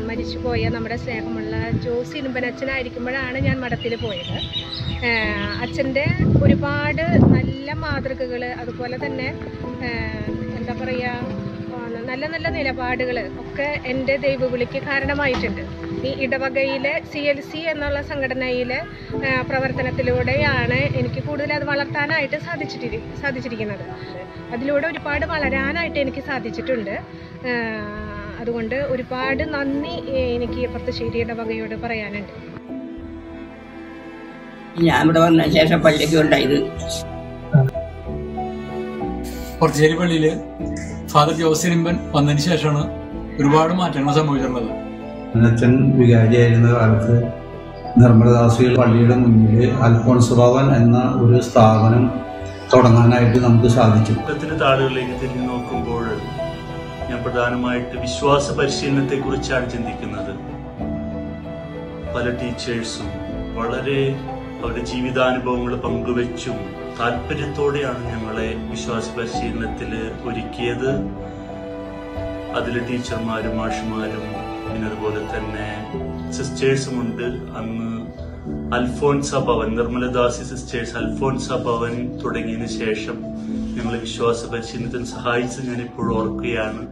മരിച്ചുപോയ നമ്മുടെ സ്നേഹമുള്ള ജോസ് ഇരുമ്പനച്ഛനായിരിക്കുമ്പോഴാണ് ഞാൻ മഠത്തിൽ പോയത്. അച്ഛൻ്റെ ഒരുപാട് നല്ല മാതൃകകൾ, അതുപോലെ തന്നെ എന്താ പറയുക, നല്ല നല്ല നിലപാടുകൾ ഒക്കെ എൻ്റെ ദൈവവിളിക്ക് കാരണമായിട്ടുണ്ട്. ഈ ഇടവകയിലെ CLC എന്നുള്ള സംഘടനയിലെ പ്രവർത്തനത്തിലൂടെയാണ് എനിക്ക് കൂടുതൽ അത് വളർത്താനായിട്ട് സാധിച്ചിരിക്കുന്നത്. അതിലൂടെ ഒരുപാട് വളരാനായിട്ട് എനിക്ക് സാധിച്ചിട്ടുണ്ട്. അതുകൊണ്ട് ഒരുപാട് നന്ദി എനിക്ക് പുറത്തുശ്ശേരി ഇടവകയോട് പറയാനുണ്ട്. ഞാൻ ഇവിടെ വന്ന ശേഷം പള്ളിക്ക് ഉണ്ടായത് പുറത്തുശ്ശേരി പള്ളിയില് ഫാദർ ജോസ് ഇരുമ്പൻ വന്നതിന് ശേഷമാണ് ഒരുപാട് മാറ്റങ്ങൾ സംഭവിച്ചിട്ടുള്ളത്. അച്ഛൻ വികാരിയായിരുന്ന കാലത്ത് നിർമ്മലദാസികൾ പള്ളിയുടെ മുന്നിൽ അൽഫോൺസ് ഭവൻ എന്ന ഒരു സ്ഥാപനം തുടങ്ങാനായിട്ട് നമുക്ക് സാധിച്ചു. താളുകളിലേക്ക് തിരിഞ്ഞു നോക്കുമ്പോൾ ഞാൻ പ്രധാനമായിട്ട് വിശ്വാസ പരിശീലനത്തെ കുറിച്ചാണ് ചിന്തിക്കുന്നത്. പല ടീച്ചേഴ്സും വളരെ അവരുടെ ജീവിതാനുഭവങ്ങൾ പങ്കുവെച്ചും താല്പര്യത്തോടെയാണ് ഞങ്ങളെ വിശ്വാസ പരിശീലനത്തിൽ ഒരുക്കിയത്. അതിൽ ടീച്ചർമാരും മാഷുമാരും പിന്നെ അതുപോലെ തന്നെ സിസ്റ്റേഴ്സുമുണ്ട്. അന്ന് അൽഫോൻസ ഭവൻ, നിർമ്മലദാസി സിസ്റ്റേഴ്സ് അൽഫോൻസ ഭവൻ തുടങ്ങിയതിനു ശേഷം ഞങ്ങളെ വിശ്വാസ പരിശീലനത്തിന് സഹായിച്ച് ഞാൻ ഇപ്പോഴും ഓർക്കുകയാണ്.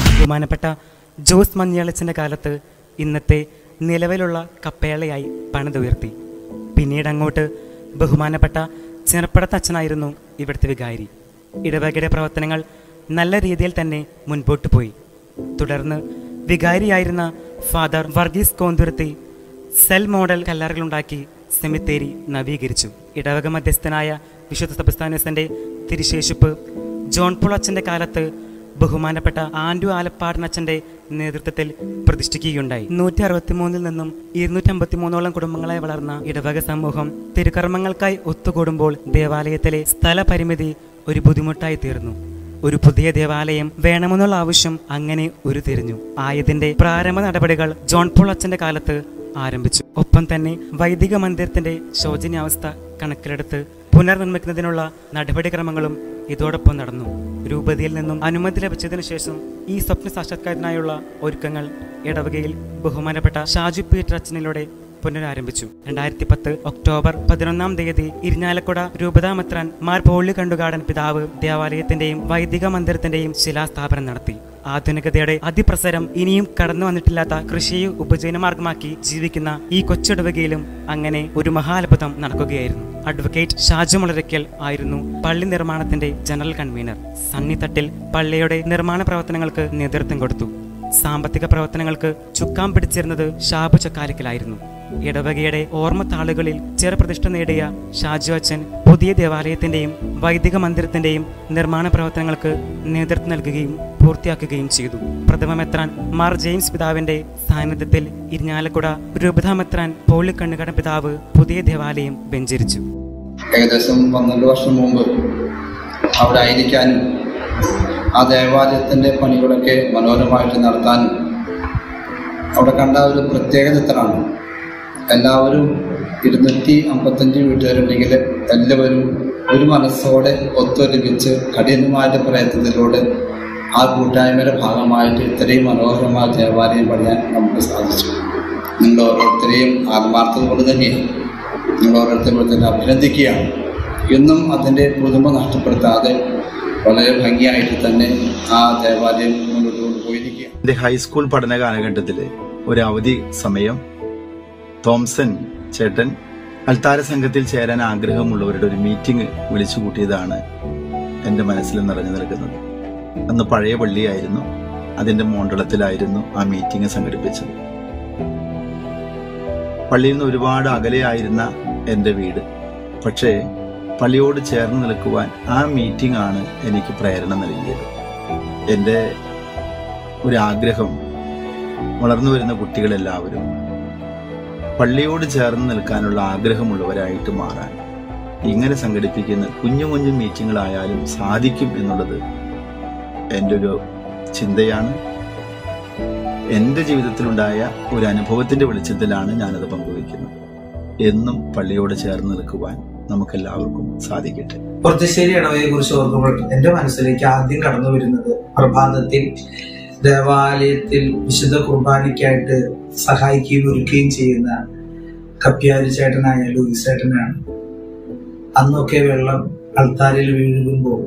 ബഹുമാനപ്പെട്ട ജോസ് മഞ്ഞളച്ചൻ്റെ കാലത്ത് ഇന്നത്തെ നിലവിലുള്ള കപ്പേളയായി പണിതുയർത്തി. പിന്നീട് അങ്ങോട്ട് ബഹുമാനപ്പെട്ട ചെറുപ്പടത്തച്ഛനായിരുന്നു ഇവിടുത്തെ വികാരി. ഇടവകയുടെ പ്രവർത്തനങ്ങൾ നല്ല രീതിയിൽ തന്നെ മുൻപോട്ട് പോയി. തുടർന്ന് വികാരിയായിരുന്ന father Varghese Konthuruthy cell model കല്ലറകളുണ്ടാക്കി സെമിത്തേരി നവീകരിച്ചു. ഇടവക മധ്യസ്ഥനായ വിശുദ്ധ സെബസ്ത്യാനോസിന്റെ തിരുശേഷിപ്പ് ജോൺ പോൾ അച്ഛൻ്റെ കാലത്ത് ബഹുമാനപ്പെട്ട ആൻഡു ആലപ്പാടനച്ഛൻ്റെ നേതൃത്വത്തിൽ പ്രതിഷ്ഠിക്കുകയുണ്ടായി. 163 നിന്നും 253 കുടുംബങ്ങളായി വളർന്ന ഇടവക സമൂഹം തിരുക്കർമ്മങ്ങൾക്കായി ഒത്തുകൂടുമ്പോൾ ദേവാലയത്തിലെ സ്ഥലപരിമിതി ഒരു ബുദ്ധിമുട്ടായി തീർന്നു. ഒരു പുതിയ ദേവാലയം വേണമെന്നുള്ള ആവശ്യം അങ്ങനെ ഉരുത്തിരിഞ്ഞു. ആയതിന്റെ പ്രാരംഭ നടപടികൾ ജോൺ പോൾ അച്ഛൻ്റെ കാലത്ത് ആരംഭിച്ചു. ഒപ്പം തന്നെ വൈദിക മന്ദിരത്തിന്റെ ശോചനീയാവസ്ഥ കണക്കിലെടുത്ത് പുനർനിർമ്മിക്കുന്നതിനുള്ള നടപടിക്രമങ്ങളും ഇതോടൊപ്പം നടന്നു. രൂപതയിൽ നിന്നും അനുമതി ലഭിച്ചതിനു ശേഷം ഈ സ്വപ്ന സാക്ഷാത്കാരത്തിനായുള്ള ഒരുക്കങ്ങൾ ഇടവകയിൽ ബഹുമാനപ്പെട്ട ഷാജു പീറ്റർ അച്ഛനിലൂടെ പുനരാരംഭിച്ചു. 2010 ഒക്ടോബർ 11 ഇരിഞ്ഞാലക്കുട രൂപതാമെത്രാൻ മാർ പോളി കണ്ടുകാടൻ പിതാവ് ദേവാലയത്തിന്റെയും വൈദിക മന്ദിരത്തിന്റെയും ശിലാസ്ഥാപനം നടത്തി. ആധുനികതയുടെ അതിപ്രസരം ഇനിയും കടന്നു വന്നിട്ടില്ലാത്ത കൃഷിയെ ഉപജീവനമാർഗമാക്കി ജീവിക്കുന്ന ഈ കൊച്ചിടവകയിലും അങ്ങനെ ഒരു മഹാത്ഭുതം നടക്കുകയായിരുന്നു. അഡ്വക്കേറ്റ് ഷാജു മുളരയ്ക്കൽ ആയിരുന്നു പള്ളി നിർമ്മാണത്തിന്റെ ജനറൽ കൺവീനർ. സണ്ണിത്തട്ടിൽ പള്ളിയുടെ നിർമ്മാണ പ്രവർത്തനങ്ങൾക്ക് നേതൃത്വം കൊടുത്തു. സാമ്പത്തിക പ്രവർത്തനങ്ങൾക്ക് ചുക്കാൻ പിടിച്ചിരുന്നത് ഷാബു ചക്കാലിക്കലായിരുന്നു. ഇടവകയുടെ ഓർമ്മത്താളുകളിൽ ചെറുപ്രതിഷ്ഠ നേടിയ ഷാജു അച്ഛൻ പുതിയ ദേവാലയത്തിന്റെയും വൈദിക മന്ദിരത്തിന്റെയും നിർമ്മാണ പ്രവർത്തനങ്ങൾക്ക് നേതൃത്വം നൽകുകയും പൂർത്തിയാക്കുകയും ചെയ്തു. പ്രഥമ മെത്രാൻ മാർ ജെയിംസ് പിതാവിന്റെ സാന്നിധ്യത്തിൽ ഇരിഞ്ഞാലക്കുട രൂപതാമെത്രാൻ പോളി കണ്ണുകടൻ പിതാവ് പുതിയ ദേവാലയം വെഞ്ചരിച്ചു. ഏകദേശം 12 വർഷം മുമ്പ് അവിടെ ആയിരിക്കാനും ആ ദേവാലയത്തിന്റെ പണികളൊക്കെ മനോഹരമായിട്ട് നടത്താനും അവിടെ കണ്ട ഒരു പ്രത്യേകത ഇത്രയാണ്. എല്ലാവരും 255 വീട്ടുകാരുണ്ടെങ്കിൽ എല്ലാവരും ഒരു മനസ്സോടെ ഒത്തൊരുമിച്ച് കഠിനമായ പ്രയത്നത്തിലൂടെ ആ കൂട്ടായ്മയുടെ ഭാഗമായിട്ട് ഇത്രയും മനോഹരമായ ദേവാലയം പണിയാൻ നമുക്ക് സാധിച്ചു. നിങ്ങൾ ഓരോരുത്തരെയും ആത്മാർത്ഥത കൊണ്ട് തന്നെയാണ് നിങ്ങൾ ഓരോരുത്തരും അഭിനന്ദിക്കുകയാണ്. എന്നും അതിൻ്റെ പുതുമ നഷ്ടപ്പെടുത്താതെ വളരെ ഭംഗിയായിട്ട് തന്നെ ആ ദേവാലയം മുന്നോട്ട് കൊണ്ടുപോയിരിക്കുക. എൻ്റെ ഹൈസ്കൂൾ പഠന കാലഘട്ടത്തിൽ ഒരു അവധി സമയം തോംസൺ ചേട്ടൻ അൾത്താര സംഘത്തിൽ ചേരാൻ ആഗ്രഹമുള്ളവരുടെ ഒരു മീറ്റിംഗ് വിളിച്ചു കൂട്ടിയതാണ് എൻ്റെ മനസ്സിൽ നിറഞ്ഞു നിൽക്കുന്നത്. അന്ന് പഴയ പള്ളിയായിരുന്നു. അതിൻ്റെ മോണ്ടളത്തിലായിരുന്നു ആ മീറ്റിംഗ് സംഘടിപ്പിച്ചത്. പള്ളിയിൽ നിന്ന് ഒരുപാട് അകലെയായിരുന്ന എൻ്റെ വീട്. പക്ഷേ പള്ളിയോട് ചേർന്ന് നിൽക്കുവാൻ ആ മീറ്റിംഗ് ആണ് എനിക്ക് പ്രേരണ നൽകിയത്. എൻ്റെ ഒരു ആഗ്രഹം വളർന്നു വരുന്ന കുട്ടികളെല്ലാവരും പള്ളിയോട് ചേർന്ന് നിൽക്കാനുള്ള ആഗ്രഹമുള്ളവരായിട്ട് മാറാൻ ഇങ്ങനെ സംഘടിപ്പിക്കുന്ന കുഞ്ഞു കുഞ്ഞു മീറ്റിങ്ങുകളായാലും സാധിക്കും എന്നുള്ളത് എൻ്റെ ഒരു ചിന്തയാണ്. എൻ്റെ ജീവിതത്തിലുണ്ടായ ഒരു അനുഭവത്തിൻ്റെ വെളിച്ചത്തിലാണ് ഞാനത് പങ്കുവയ്ക്കുന്നത്. എന്നും പള്ളിയോട് ചേർന്ന് നിൽക്കുവാൻ നമുക്കെല്ലാവർക്കും സാധിക്കട്ടെ. പുറത്തുശ്ശേരി ഇടവയെ കുറിച്ച് ഓർക്കുമ്പോൾ എൻ്റെ മനസ്സിലേക്ക് ആദ്യം കടന്നു വരുന്നത് പ്രഭാതത്തിൽ ദേവാലയത്തിൽ വിശുദ്ധ കുർബാനയ്ക്കായിട്ട് സഹായിക്കുകയും ഒരുക്കുകയും ചെയ്യുന്ന കപ്പ്യാരി ചേട്ടനായ ലൂയിസ് ചേട്ടനാണ്. അന്നൊക്കെ വെള്ളം അൾത്താരയിൽ വീഴുമ്പോൾ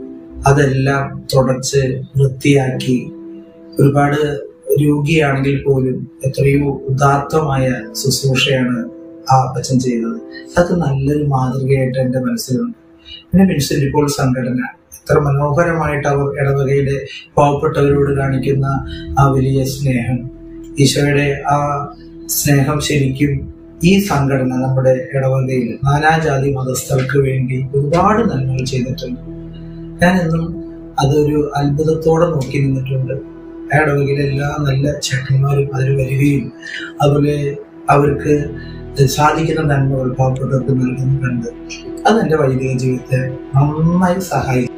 അതെല്ലാം തുടച്ച് വൃത്തിയാക്കി, ഒരുപാട് രോഗിയാണെങ്കിൽ പോലും എത്രയോ ഉദാത്തമായ ശുശ്രൂഷയാണ് ആ അപ്പച്ചൻ ചെയ്തത്. അത് നല്ലൊരു മാതൃകയായിട്ട് എൻ്റെ മനസ്സിലുണ്ട്. പിന്നെ വിൻസെന്റ് പോൾ സംഘടന എത്ര മനോഹരമായിട്ട് അവർ ഇടവകയുടെ പാവപ്പെട്ടവരോട് കാണിക്കുന്ന ആ വലിയ സ്നേഹം, ഈശോയുടെ ആ സ്നേഹം ശരിക്കും ഈ സംഘടന നമ്മുടെ ഇടവകയിൽ നാനാജാതി മതസ്ഥർക്ക് വേണ്ടി ഒരുപാട് നന്മകൾ ചെയ്തിട്ടുണ്ട്. ഞാനെന്നും അതൊരു അത്ഭുതത്തോടെ നോക്കി നിന്നിട്ടുണ്ട്. ആ ഇടവകയിലെ എല്ലാ നല്ല ചേട്ടന്മാരും അതിൽ വരികയും അതുപോലെ അവർക്ക് സാധിക്കുന്ന നന്മകൾ പാവപ്പെട്ടവർക്ക് നൽകുന്നുണ്ട്. അതെന്റെ വൈദിക ജീവിതത്തെ നന്നായി സഹായിച്ചു.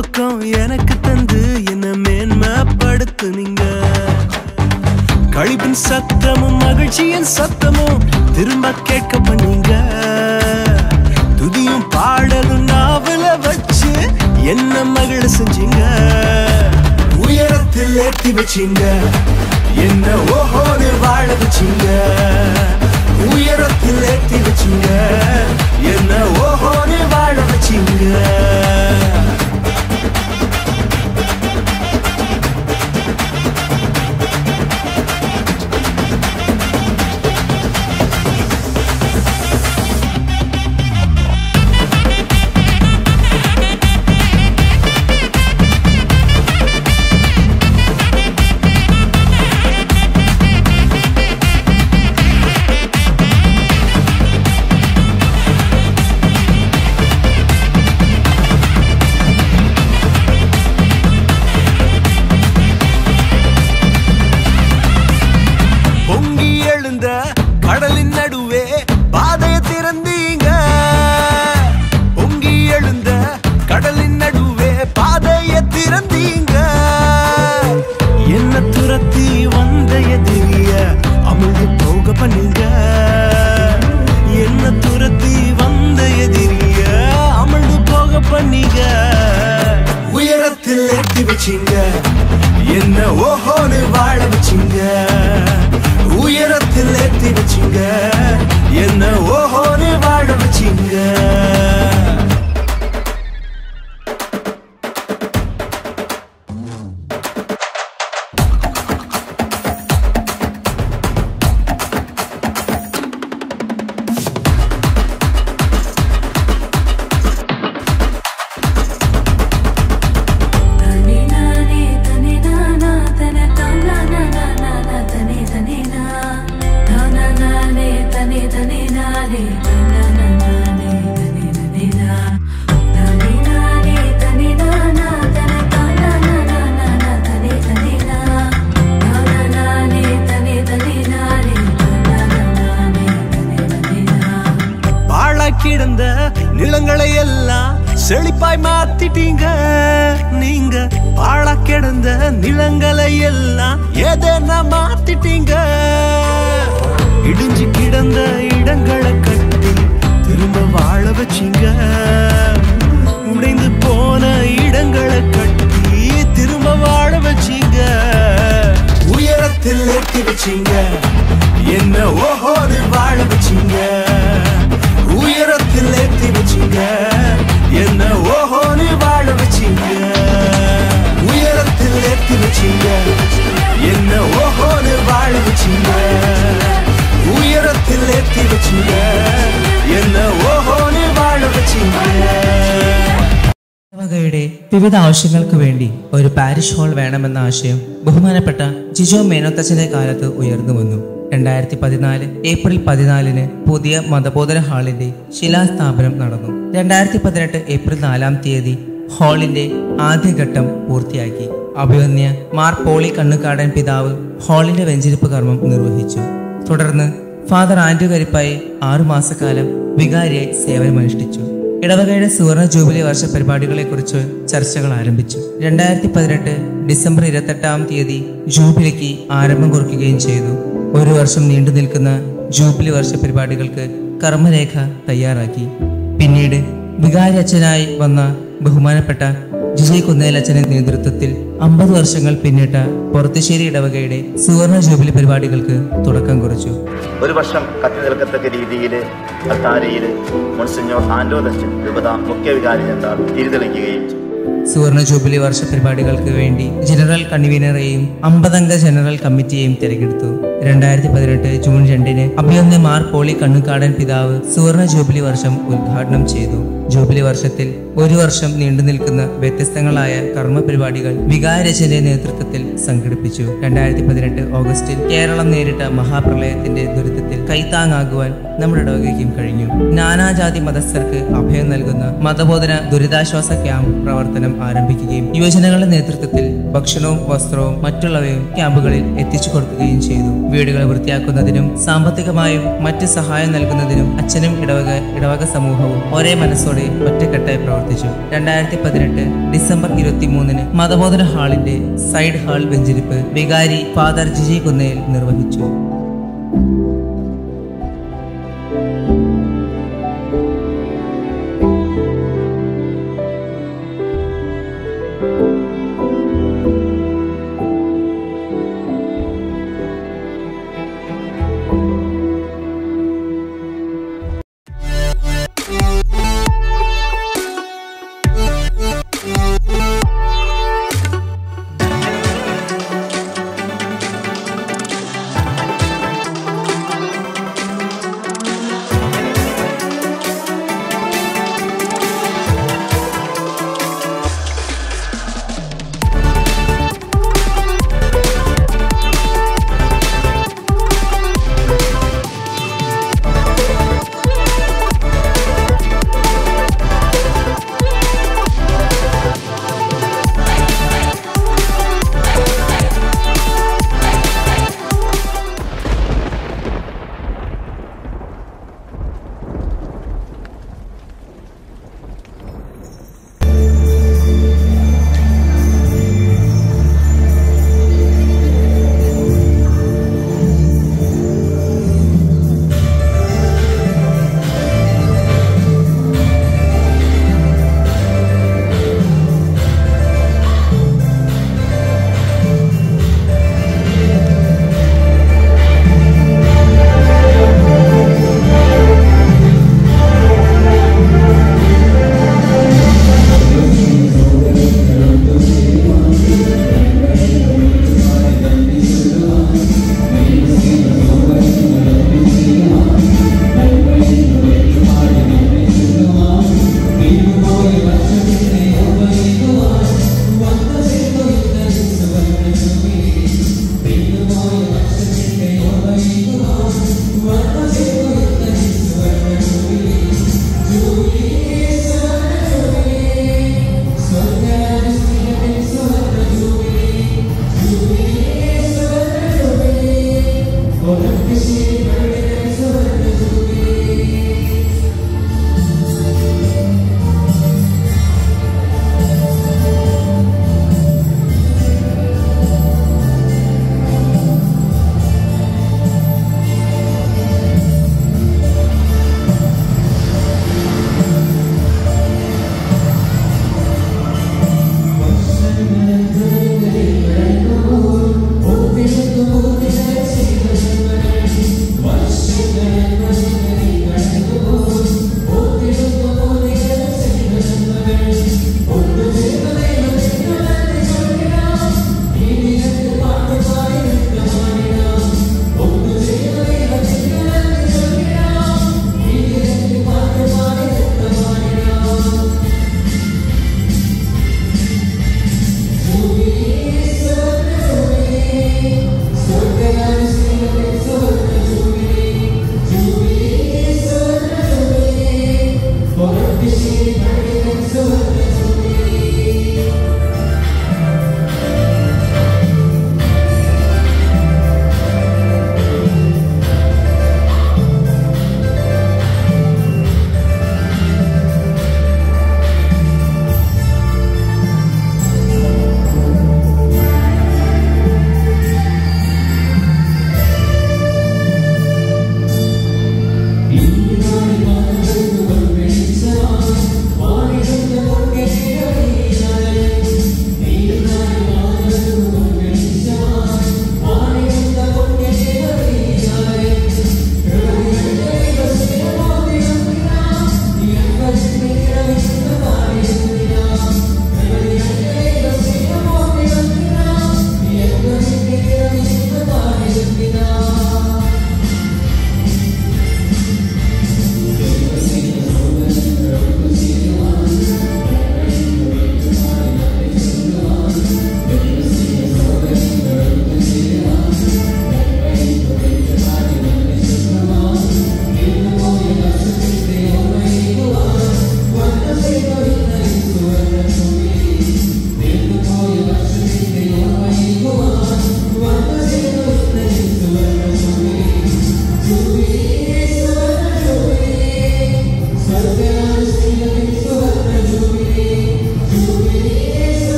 பக்கம் எனக்கு தந்து என்ன மேன்மைப்படுத்துனீங்க. கழிப்பின் சத்தமும் மகிழ்ச்சியின் சத்தமும் திரும்ப கேட்க பண்ணீங்க. துதியும் பாடலும் நாவல வச்சு என்ன மகிழ செஞ்சீங்க. உயரத்தில் ஏற்றி வச்சீங்க, என்ன ஓஹோன்னு வாழ வச்சீங்க. உயரத்தில் ஏற்றி வச்சீங்க, என்ன ஓஹோன்னு வாழ வச்சீங்க. கடலின் நடுவே பாதைய திறந்தீங்க. பொங்கி எழுந்த கடலின் நடுவே பாதைய திறந்தீங்க. என்ன துரத்தி வந்த எதிரிய அமிழ்ந்து போக பண்ணீங்க. என்ன துரத்தி வந்த எதிரிய அமிழ்ந்து போக பண்ணீங்க. உயரத்தில் ஏற்றி வச்சீங்க, என்ன ஓஹோன்னு வாழ வச்சீங்க. உயரத்தில் ஏற்றி வச்சீங்க, என்ன ஓஹோன்னு வாழ வச்சீங்க. கிடந்த நிலங்களை எல்லாம் செழிப்பாய் மாத்திட்டீங்க. நீங்க பாழா கிடந்த நிலங்களை எல்லாம் ஏதேனா மாத்திட்டீங்க. இடிஞ்சு கிடந்த இடங்களை கட்டி திரும்ப வாழ வச்சீங்க. உடைந்து போன இடங்களை கட்டி திரும்ப வாழ வச்சீங்க. உயரத்தில் ஏற்றி வச்சீங்க, என்ன ஓஹோன்னு வாழ வச்சீங்க. உயரத்தில் ஏற்றி வச்சீங்க, என்ன ஓஹோன்னு வாழ வச்சீங்க. உயரத்தில் ஏற்றி வச்சீங்க, என்ன ஓஹோன்னு வாழ வச்சீங்க. உயரத்தில் ஏற்றி வச்சீங்க, என்ன ഓഹോന് വാഴ വച്ചീங்க. ഇടവകയുടെ വിവിധ ആവശ്യങ്ങൾക്ക് വേണ്ടി ഒരു പാരിഷ് ഹാൾ വേണമെന്ന ആശയം ബഹുമാനപ്പെട്ട ജിജോ മേനോത്തച്ഛന്റെ കാലത്ത് ഉയർന്നു വന്നു. 2014 ഏപ്രിൽ 14 പുതിയ മതബോധന ഹാളിന്റെ ശിലാസ്ഥാപനം നടന്നു. 2018 ഏപ്രിൽ 4 ഹാളിന്റെ ആദ്യഘട്ടം പൂർത്തിയാക്കി. അഭിവന്യ മാർ പോളി കണ്ണുകാടൻ പിതാവ് ഹാളിന്റെ വെഞ്ചരിപ്പ് കർമ്മം നിർവഹിച്ചു. തുടർന്ന് ഫാദർ ആൻഡ്രു കരിപ്പായി 6 മാസക്കാലം വികാരിയായി സേവനമനുഷ്ഠിച്ചു. ഇടവകയുടെ സുവർണ ജൂബിലി വർഷ പരിപാടികളെക്കുറിച്ച് ചർച്ചകൾ ആരംഭിച്ചു. 2018 ഡിസംബർ 28 ജൂബിലിക്ക് ആരംഭം കുറിക്കുകയും ചെയ്തു. 1 വർഷം നീണ്ടു നിൽക്കുന്ന ജൂബിലി വർഷ പരിപാടികൾക്ക് കർമ്മരേഖ തയ്യാറാക്കി. പിന്നീട് വികാരി അച്ഛനായി വന്ന ബഹുമാനപ്പെട്ട ജിജയ് കുന്നേലച്ഛന്റെ നേതൃത്വത്തിൽ 50 വർഷങ്ങൾ പിന്നിട്ട പൊറത്തുശ്ശേരി ഇടവകയുടെ സുവർണ ജൂബിലി പരിപാടികൾക്ക് തുടക്കം കുറിച്ചു. 1 വർഷം കത്തി നിൽക്കത്തക്ക രീതിയിൽ അത്താരയിൽ മോൺസിഞ്ഞോർ ആൻഡ്രോദച്ചൻ രൂപത മുഖ്യ വികാരി ജനറൽ തിരിതെളിക്കുകയും ചെയ്തു. സുവർണ ജൂബിലി വർഷ പരിപാടികൾക്ക് വേണ്ടി ജനറൽ കൺവീനറെയും 50 അംഗ ജനറൽ കമ്മിറ്റിയെയും തിരഞ്ഞെടുത്തു. 2018 ജൂൺ 2 അഭിവന്യ മാർ പോളി കണ്ണുകാടൻ പിതാവ് സുവർണ ജൂബിലി വർഷം ഉദ്ഘാടനം ചെയ്തു. ജൂബിലി വർഷത്തിൽ 1 വർഷം നീണ്ടു നിൽക്കുന്ന വ്യത്യസ്തങ്ങളായ കർമ്മ പരിപാടികൾ വികാരച്ചന്റെ നേതൃത്വത്തിൽ സംഘടിപ്പിച്ചു. 2018 ഓഗസ്റ്റിൽ കേരളം നേരിട്ട മഹാപ്രളയത്തിന്റെ ദുരിതത്തിൽ കൈത്താങ്ങാകുവാൻ നമ്മുടെ ഇടവകയ്ക്കും കഴിഞ്ഞു. നാനാജാതി മതസ്ഥർക്ക് അഭയം നൽകുന്ന മതബോധന ദുരിതാശ്വാസ ക്യാമ്പ് പ്രവർത്തനം ആരംഭിക്കുകയും യുവജനങ്ങളുടെ നേതൃത്വത്തിൽ ഭക്ഷണവും വസ്ത്രവും മറ്റുള്ളവയും ക്യാമ്പുകളിൽ എത്തിച്ചു കൊടുക്കുകയും ചെയ്തു. വീടുകൾ വൃത്തിയാക്കുന്നതിനും സാമ്പത്തികമായും മറ്റ് സഹായം നൽകുന്നതിനും അച്ഛനും ഇടവക സമൂഹവും ഒരേ മനസ്സോടെ കൂടാതെ ഒറ്റക്കെട്ടായി പ്രവർത്തിച്ചു. 2018 ഡിസംബർ 23 മതബോധന ഹാളിന്റെ സൈഡ് ഹാൾ വെഞ്ചരിപ്പ് വികാരി ഫാദർ ജിജി കുന്നേൽ നിർവഹിച്ചു.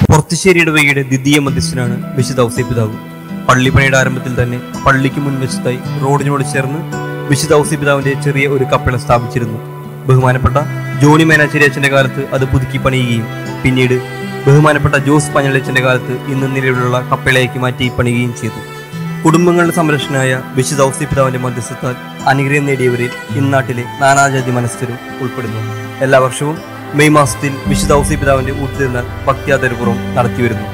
പൊർത്തുശ്ശേരി ഇടവകയുടെ ദ്വിതീയ മധ്യസ്ഥനാണ് വിശുദ്ധ ഔസേപ്പിതാവ്. പള്ളിപ്പണിയുടെ ആരംഭത്തിൽ തന്നെ പള്ളിക്ക് മുൻവശത്തായി റോഡിനോട് ചേർന്ന് വിശുദ്ധ ഔസേപ്പിതാവിന്റെ ചെറിയ ഒരു കപ്പള സ്ഥാപിച്ചിരുന്നു. ബഹുമാനപ്പെട്ട ജോണി മേനാശ്ശേരി അച്ഛന്റെ കാലത്ത് അത് പുതുക്കി പണിയുകയും പിന്നീട് ബഹുമാനപ്പെട്ട ജോസ് പഞ്ഞളച്ചന്റെ കാലത്ത് ഇന്ന് നിലവിലുള്ള കപ്പളയാക്കി മാറ്റി പണിയുകയും ചെയ്തു. കുടുംബങ്ങളുടെ സംരക്ഷണനായ വിശുദ്ധ ഔസേപ്പിതാവിന്റെ മധ്യസ്ഥത്താൽ അനുഗ്രഹം നേടിയവരിൽ ഇന്നാട്ടിലെ നാനാജാതി മനസ്കരും ഉൾപ്പെടുന്നു. എല്ലാ വർഷവും മെയ് മാസത്തിൽ വിശുദ്ധ ഔസേപ്പിതാവിന്റെ ഊട്ടുതിരുന്നാൾ ഭക്ത്യാദരപൂർവ്വം നടത്തിവരുന്നു.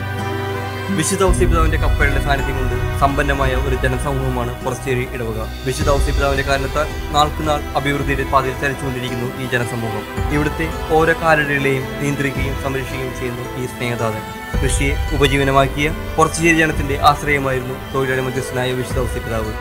വിശുദ്ധ ഔസേപ്പിതാവിന്റെ കപ്പലുടെ സാന്നിധ്യം കൊണ്ട് സമ്പന്നമായ ഒരു ജനസമൂഹമാണ് പൊറശ്ശേരി ഇടവക. വിശുദ്ധ ഔസേപ്പിതാവിന്റെ കാരണത്താൽ നാൾക്കുനാൾ അഭിവൃദ്ധിയുടെ പാതയിൽ ചലിച്ചുകൊണ്ടിരിക്കുന്നു ഈ ജനസമൂഹം. ഇവിടുത്തെ ഓരോ കാലടികളെയും നിയന്ത്രിക്കുകയും സംരക്ഷിക്കുകയും ചെയ്യുന്നു ഈ സ്നേഹദാതൻ. കൃഷിയെ ഉപജീവനമാക്കിയ പൊറശ്ശേരി ജനത്തിന്റെ ആശ്രയമായിരുന്നു തൊഴിലാളി മധ്യസ്ഥനായ വിശുദ്ധ ഔസേപ്പിതാവ്.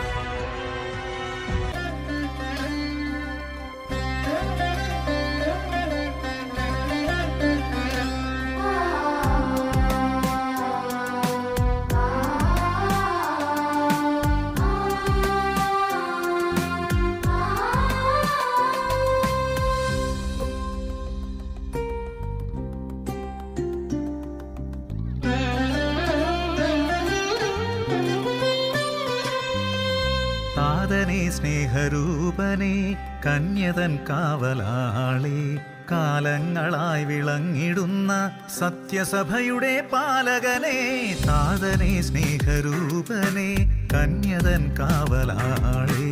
സ്നേഹരൂപനെ കന്യതൻ കാവലാളെ കാലങ്ങളായി വിളങ്ങിടുന്ന സത്യസഭയുടെ പാലകനെ താതനെ സ്നേഹരൂപനെ കന്യതൻ കാവലാളെ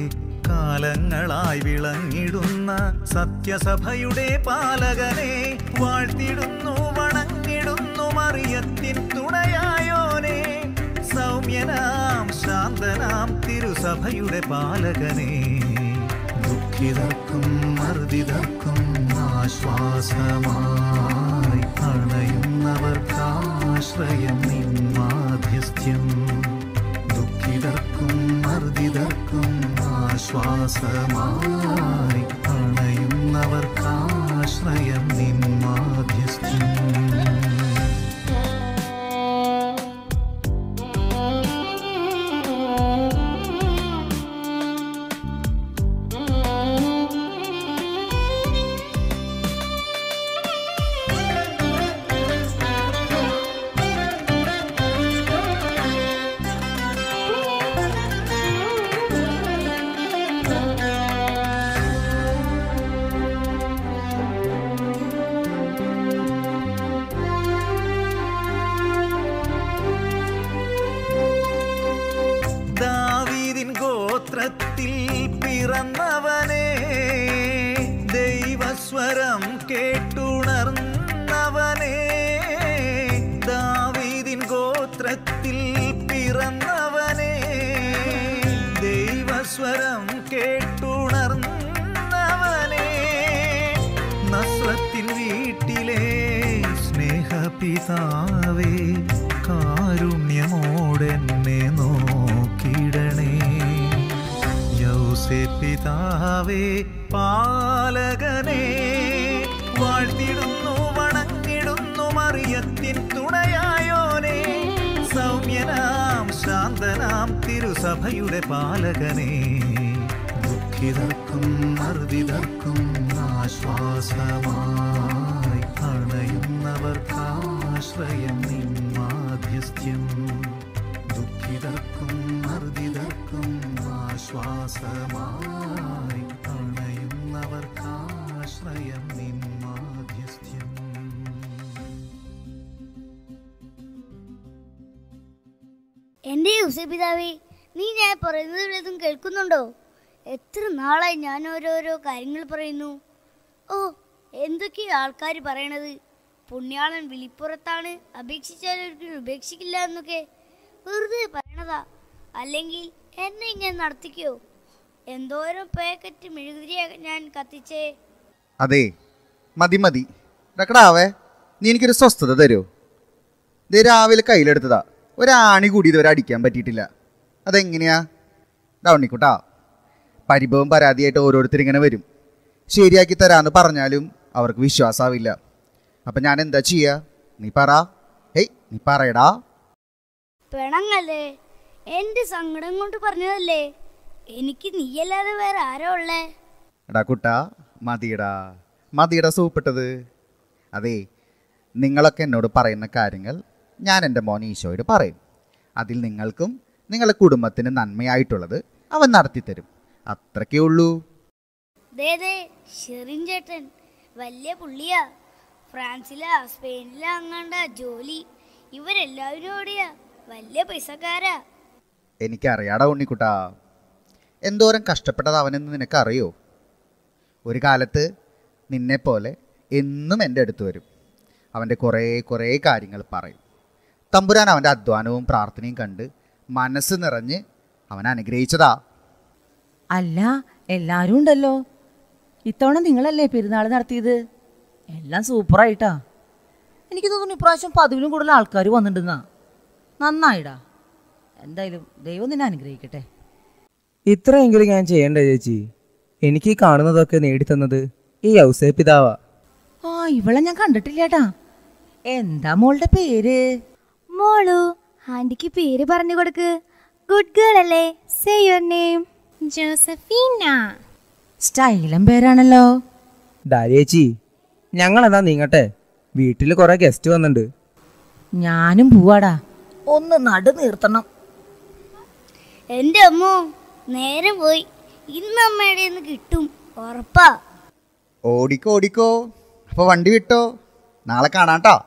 കാലങ്ങളായി വിളങ്ങിടുന്ന സത്യസഭയുടെ പാലകനെ വാഴ്ത്തിടുന്നു വണങ്ങിടുന്നു മറിയത്തിൻ തുണയായോനെ സൗമ്യനാം ശാന്തനാം തിരുസഭയുടെ പാലകനെ ദുഃഖിതർക്കും മർദിതർക്കും ആശ്വാസമായി അണയുന്നവർക്കാശ്രയം നിൻ മാധ്യസ്ഥ്യം ദുഃഖിതർക്കും മർദിതർക്കും ആശ്വാസമായി അണയുന്നവർക്കാശ്രയം നിൻ മാധ്യസ്ഥ്യം. പിറന്നവനെ ദൈവസ്വരം കേട്ടുണർന്നവനെ ദാവീദിൻ ഗോത്രത്തിൽ പിറന്നവനെ ദൈവസ്വരം കേട്ടുണർന്നവനെ നസ്രത്തിൻ വീട്ടിലെ സ്നേഹപിതാവേ കാരുണ്യമോടെന്നെ നോക്കിടണേ പിതാവേ പാലകനെ വാഴ്ത്തിടുന്നു വണങ്ങിടുന്നു മറിയത്തിൻ തുണയായോനെ സൗമ്യനാം ശാന്തനാം തിരുസഭയുടെ പാലകനെ ദുഃഖിതർക്കും മർദിതർക്കും ആശ്വാസമായി അണയുന്നവർക്കാശ്രയം നിൻ മാധ്യസ്ഥ്യം ദുഃഖിതർക്കും മർദിതർക്കും ആശ്വാസമായി അണയുന്നവർക്കാശ്രയം നിൻ മാധ്യസ്ഥ്യം. എൻ്റെ ഔസേപ്പിതാവേ, നീ ഞാൻ പറയുന്നത് വല്ലതും കേൾക്കുന്നുണ്ടോ? എത്ര നാളായി ഞാൻ ഓരോരോ കാര്യങ്ങൾ പറയുന്നു. ഓ, എന്തൊക്കെയോ ആൾക്കാർ പറയണത്. പുണ്യാളൻ വിളിപ്പുറത്താണ്, അപേക്ഷിച്ചാൽ ഒരിക്കലും ഉപേക്ഷിക്കില്ല എന്നൊക്കെ വെറുതെ പറയണതാ. അല്ലെങ്കിൽ എന്നെ ഇങ്ങനെ നടത്തിക്കോ? എന്തോരം പാക്കറ്റ് മെഴുകുതിരിയാ ഞാൻ കത്തിച്ചേ. അതെ, മതി മതി ഡക്കടാവേ, നീ എനിക്കൊരു സ്വസ്ഥത തരുമോ? ഇത് രാവിലെ കയ്യിലെടുത്തതാ, ഒരാണി കൂടി ഇതുവരെ അടിക്കാൻ പറ്റിയിട്ടില്ല. അതെങ്ങനെയാ? ഡൗണിക്കൂട്ടാ, പരിഭവം പരാതിയായിട്ട് ഓരോരുത്തരിങ്ങനെ വരും. ശരിയാക്കി തരാമെന്ന് പറഞ്ഞാലും അവർക്ക് വിശ്വാസമാവില്ല. അപ്പം ഞാൻ എന്താ ചെയ്യുക? നീ പറ. ഹേയ്, നീ പറയടാ. പെണങ്ങല്ലേ, എൻ്റെ സങ്കടം കൊണ്ട് പറഞ്ഞതല്ലേ. എനിക്ക് നീയല്ലാതെ വേറെ ആരോ ഉള്ളേ? എടാ കുട്ടാ, മതിയടാ സൂപ്പിട്ടത്. അതേ, നിങ്ങളൊക്കെ എന്നോട് പറയുന്ന കാര്യങ്ങൾ ഞാൻ എൻ്റെ മോൻ ഈശോയോട് പറയും. അതിൽ നിങ്ങൾക്കും നിങ്ങളുടെ കുടുംബത്തിന് നന്മയായിട്ടുള്ളത് അവൻ നടത്തിത്തരും. അത്രയ്ക്കേ ഉള്ളൂ. ഷെറിൻ ചേട്ടൻ വലിയ പുള്ളിയാ. ഫ്രാൻസിലാ സ്പെയിനിലാ അങ്ങാണ്ട ജോലി. ഇവരെല്ലാവരും ഓടിയാ വലിയ പൈസക്കാരാ. എനിക്കറിയാടാ ഉണ്ണിക്കുട്ടാ, എന്തോരം കഷ്ടപ്പെട്ടത് അവനെന്ന് നിനക്കറിയോ? ഒരു കാലത്ത് നിന്നെപ്പോലെ എന്നും എൻ്റെ അടുത്ത് വരും. അവൻ്റെ കുറേ കാര്യങ്ങൾ പറയും. തമ്പുരാൻ അവൻ്റെ അധ്വാനവും പ്രാർത്ഥനയും കണ്ട് മനസ്സ് നിറഞ്ഞ് അവൻ അനുഗ്രഹിച്ചതാ. അല്ല, എല്ലാവരും ഉണ്ടല്ലോ. ഇത്തവണ നിങ്ങളല്ലേ പെരുന്നാൾ നടത്തിയത്? എല്ലാം സൂപ്പറായിട്ടാ. എനിക്ക് തോന്നുന്നു ഇപ്രാവശ്യം 10 കൂടുതൽ ആൾക്കാർ വന്നിട്ടുണ്ടെന്നാ. നന്നായിടാ. എന്തായാലും ദൈവം നിന്നെ അനുഗ്രഹിക്കട്ടെ. ഇത്രയെങ്കിലും ഞാൻ ചെയ്യണ്ടേ ചേച്ചി? എനിക്ക് കാണുന്നതൊക്കെ നേടിത്തന്നത് ഈ ഔസേ പിതാവാ. ആ, ഇവളെ ഞാൻ കണ്ടിട്ടില്ലേട്ടാ. എന്താ മോളുടെ പേര്? മോളു, ആന്റിക്ക് പേര് പറഞ്ഞു കൊടുക്ക്. ഗുഡ് ഗേൾ അല്ലേ? Say your name. Josephine. Stylam പേരാണല്ലോ. ചേച്ചി, ഞങ്ങളെന്നാ നീങ്ങട്ടെ. വീട്ടിൽ കുറെ ഗസ്റ്റ് വന്നിട്ടുണ്ട്. ഞാനും പോവാടാ. ഒന്ന് നടു നീർത്തണം. എൻ്റെ അമ്മോ, നേരം പോയി. ഇന്ന് അമ്മയുടെ നിന്ന് കിട്ടും, ഉറപ്പാ. ഓടിക്കോ. അപ്പൊ വണ്ടി വിട്ടോ, നാളെ കാണാട്ടോ.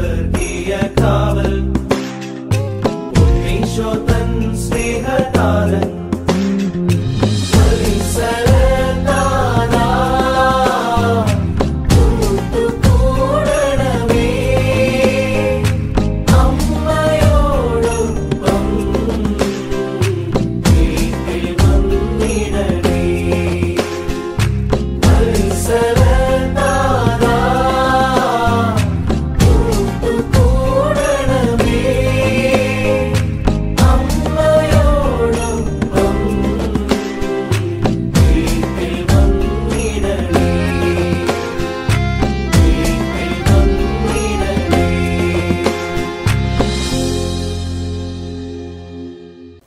സ്വർഗീയ കാവൽ ഉണ്ണീശോ തൻ സ്നേഹ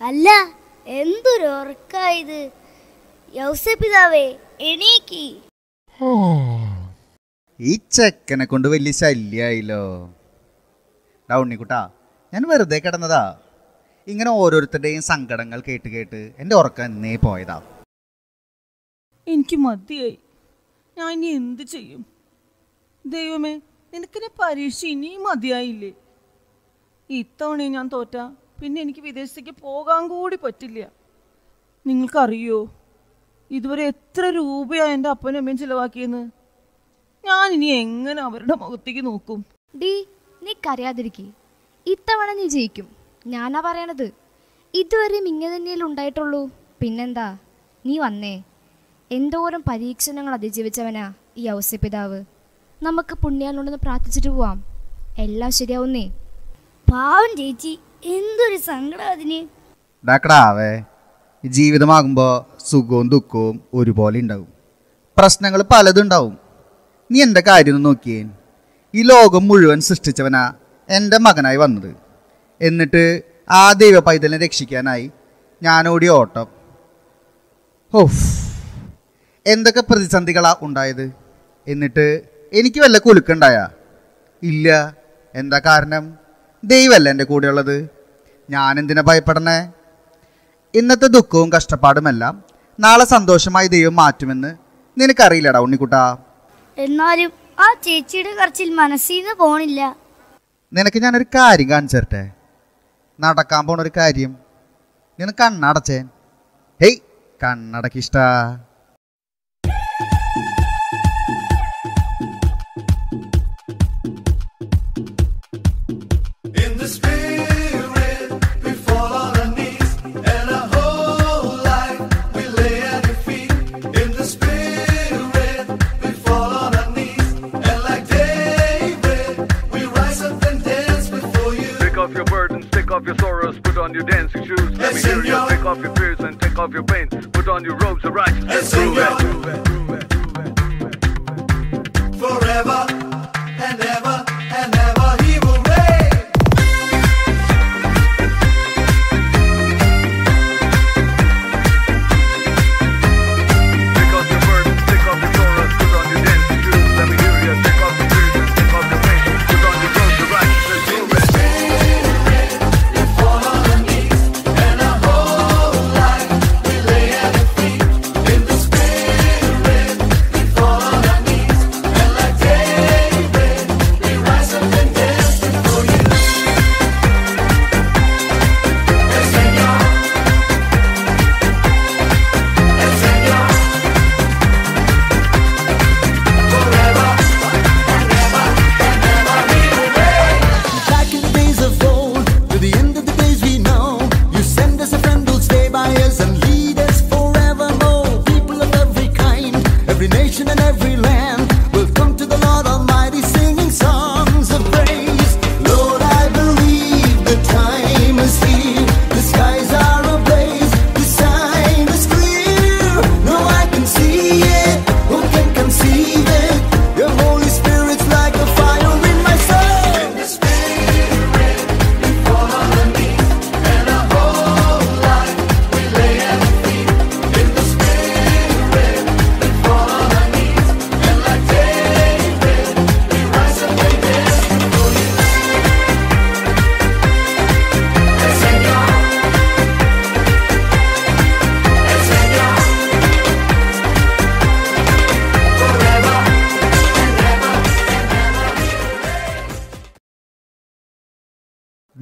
അല്ല, എന്തൊരു ഉറക്കായത്. യൗസപിതാവേ, എണീക്കി. ഈ ചെക്കനെ കൊണ്ട് വലിയ ശല്യായില്ലോ. ഉണ്ണിക്കുട്ടാ, ഞാൻ വെറുതെ കിടന്നതാ. ഇങ്ങനെ ഓരോരുത്തരുടെയും സങ്കടങ്ങൾ കേട്ട് കേട്ട് എൻ്റെ ഉറക്കം എന്നേ പോയതാ. എനിക്ക് മതിയായി. ഞാൻ ഇനി എന്ത് ചെയ്യും? ദൈവമേ, നിനക്കെന്നെ പരീക്ഷ ഇനിയും മതിയായില്ലേ? ഇത്തവണ ഞാൻ തോറ്റ പിന്നെ എനിക്ക് വിദേശത്തേക്ക് പോകാൻ കൂടി പറ്റില്ല. നിങ്ങൾക്കറിയോ ഇതുവരെ എത്ര രൂപയാണ് എൻ്റെ അപ്പനും അമ്മയും ചിലവാക്കിയെന്ന്? ഞാൻ ഇനി എങ്ങനെ അവരുടെ മുഖത്തേക്ക് നോക്കും? ഡി, നീ കരയാതിരിക്കേ. ഇത്തവണ നീ ജയിക്കും, ഞാനാ പറയണത്. ഇതുവരെയും ഇങ്ങനെ തന്നെയല്ലേ ഉണ്ടായിട്ടുള്ളൂ. പിന്നെന്താ, നീ വന്നേ. എന്തോരം പരീക്ഷണങ്ങൾ അതിജീവിച്ചവനാ ഈ ഔസപിതാവ്. നമുക്ക് പുണ്യാലുണ്ടെന്ന് പ്രാർത്ഥിച്ചിട്ട് പോവാം, എല്ലാം ശരിയാവുന്നേ. പാവം ചേച്ചി, എന്തൊരു സങ്കടം അതിന്. ഡാക്കടാവേ, ജീവിതമാകുമ്പോൾ സുഖവും ദുഃഖവും ഒരുപോലെ ഉണ്ടാവും. പ്രശ്നങ്ങൾ പലതുണ്ടാവും. നീ എൻ്റെ കാര്യം ഒന്ന് നോക്കിയേ. ഈ ലോകം മുഴുവൻ സൃഷ്ടിച്ചവനാ എൻ്റെ മകനായി വന്നത്. എന്നിട്ട് ആ ദൈവ പൈതലിനെ രക്ഷിക്കാനായി ഞാനോടിയ ഓട്ടം. ഓഫ്, എന്തൊക്കെ പ്രതിസന്ധികളാ ഉണ്ടായത്. എന്നിട്ട് എനിക്ക് വല്ല കുലുക്കുണ്ടായ? ഇല്ല. എന്താ കാരണം? ദൈവമല്ല എൻ്റെ കൂടെയുള്ളത്. ഞാനെന്തിനാ ഭയപ്പെടണേ? ഇന്നത്തെ ദുഃഖവും കഷ്ടപ്പാടുമെല്ലാം നാളെ സന്തോഷമായി ദൈവം മാറ്റുമെന്ന് നിനക്കറിയില്ലടാ ഉണ്ണിക്കുട്ടാ. എന്നാലും ആ ചേച്ചിയുടെ കരച്ചിൽ മനസ്സിൽ നിന്ന് പോണില്ല. നിനക്ക് ഞാനൊരു കാര്യം കാണിച്ചു തരട്ടെ. നടക്കാൻ പോണൊരു കാര്യം. നീ കണ്ണടച്ചേ. Hey, കണ്ണടക്കിഷ്ടാ. Off your sorrows, put on your dancing shoes. Let me hear you. Take off your fears and take off your pain. Put on your robes of righteousness. Prove it. Forever and ever and ever he will reign. Take off your burdens, take off your sorrows, put on your dancing shoes. Let me hear you. Take off your fears and take off your pain. Put on your robes of righteousness. Prove it.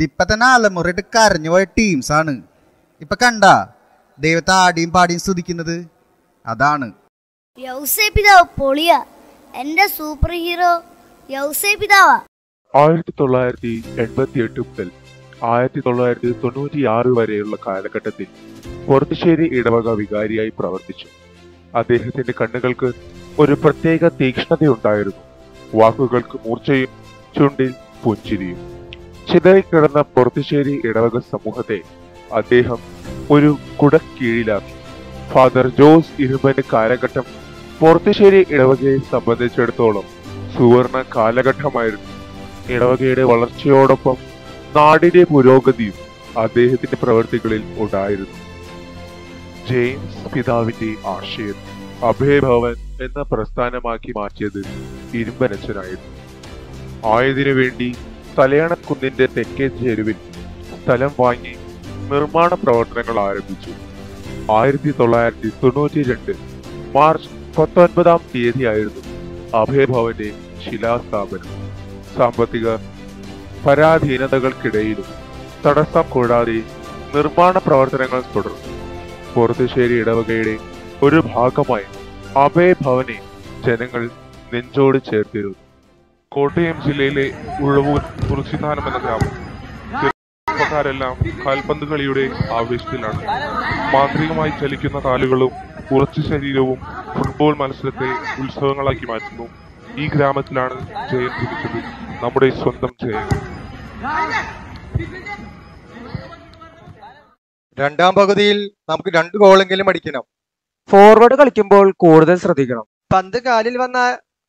ഇപ്പൊ തന്നെ അലമുറയിട്ട് കരഞ്ഞു പോയ ടീംസാണ്. ഇപ്പൊ കണ്ട ദൈവത്തെ ആടിയും പാടിയും സ്തുതിക്കുന്നത്. അതാണ് യൗസപിതാവ് പൊളിയ. എന്റെ സൂപ്പർ ഹീറോ യൗസപിതാവാ. 1988 മുതൽ 1996 വരെയുള്ള കാലഘട്ടത്തിൽ പൊറത്തുശ്ശേരി ഇടവക വികാരിയായി പ്രവർത്തിച്ചു. അദ്ദേഹത്തിന്റെ കണ്ണുകൾക്ക് ഒരു പ്രത്യേക തീക്ഷ്ണതയുണ്ടായിരുന്നു. വാക്കുകൾക്ക് മൂർച്ചയും ചുണ്ടിൽ പുഞ്ചിരിയും. ചിതറിക്കിടന്ന പൊറത്തുശ്ശേരി ഇടവക സമൂഹത്തെ അദ്ദേഹം ഒരു കുടക്കീഴിലാക്കി. ഫാദർ ജോസ് ഇരുമ്പന്റെ കാലഘട്ടം പൊറത്തുശ്ശേരി ഇടവകയെ സംബന്ധിച്ചിടത്തോളം സുവർണ കാലഘട്ടമായിരുന്നു. ഇടവകയുടെ വളർച്ചയോടൊപ്പം നാടിന്റെ പുരോഗതിയും അദ്ദേഹത്തിന്റെ പ്രവൃത്തികളിൽ ഉണ്ടായിരുന്നു. ജെയിംസ് പിതാവിന്റെ ആശയം അഭയഭവൻ എന്ന പ്രസ്ഥാനമാക്കി മാറ്റിയത് ഇരുമ്പനച്ഛനായിരുന്നു. ആയതിനു വേണ്ടി തലയണക്കുന്നിന്റെ തെക്കേ ചെരുവിൽ സ്ഥലം വാങ്ങി നിർമ്മാണ പ്രവർത്തനങ്ങൾ ആരംഭിച്ചു. 1992 മാർച്ച് 19-ാം തീയതിയായിരുന്നു അഭയഭവന്റെ ശിലാസ്ഥാപനം. സാമ്പത്തിക പരാധീനതകൾക്കിടയിലും തടസ്സം കൂടാതെ നിർമ്മാണ പ്രവർത്തനങ്ങൾ തുടർന്നു. പോർത്തുശ്ശേരി ഇടവകയുടെ ഒരു ഭാഗമായി അഭയഭവനെ ജനങ്ങൾ നെഞ്ചോട് ചേർത്തിരുന്നു. കോട്ടയം ജില്ലയിലെ ഉഴവൂർ തുളസിധാനം എന്ന ഗ്രാമം ചെറുപ്പക്കാരെല്ലാം കാൽപന്ത് കളിയുടെ ആവേശത്തിലാണ്. മാന്ത്രികമായി ചലിക്കുന്ന കാലുകളും ഉറച്ച ശരീരവും ഫുട്ബോൾ മത്സരത്തെ ഉത്സവങ്ങളാക്കി മാറ്റുന്നു. ഈ ഗ്രാമത്തിലാണ് ജയൻ ജനിച്ചത്, നമ്മുടെ സ്വന്തം ജയൻ. രണ്ടാം പകുതിയിൽ നമുക്ക് 2 ഗോളെങ്കിലും അടിക്കണം. ഫോർവേഡ് കളിക്കുമ്പോൾ കൂടുതൽ ശ്രദ്ധിക്കണം. പന്ത് കാലിൽ വന്ന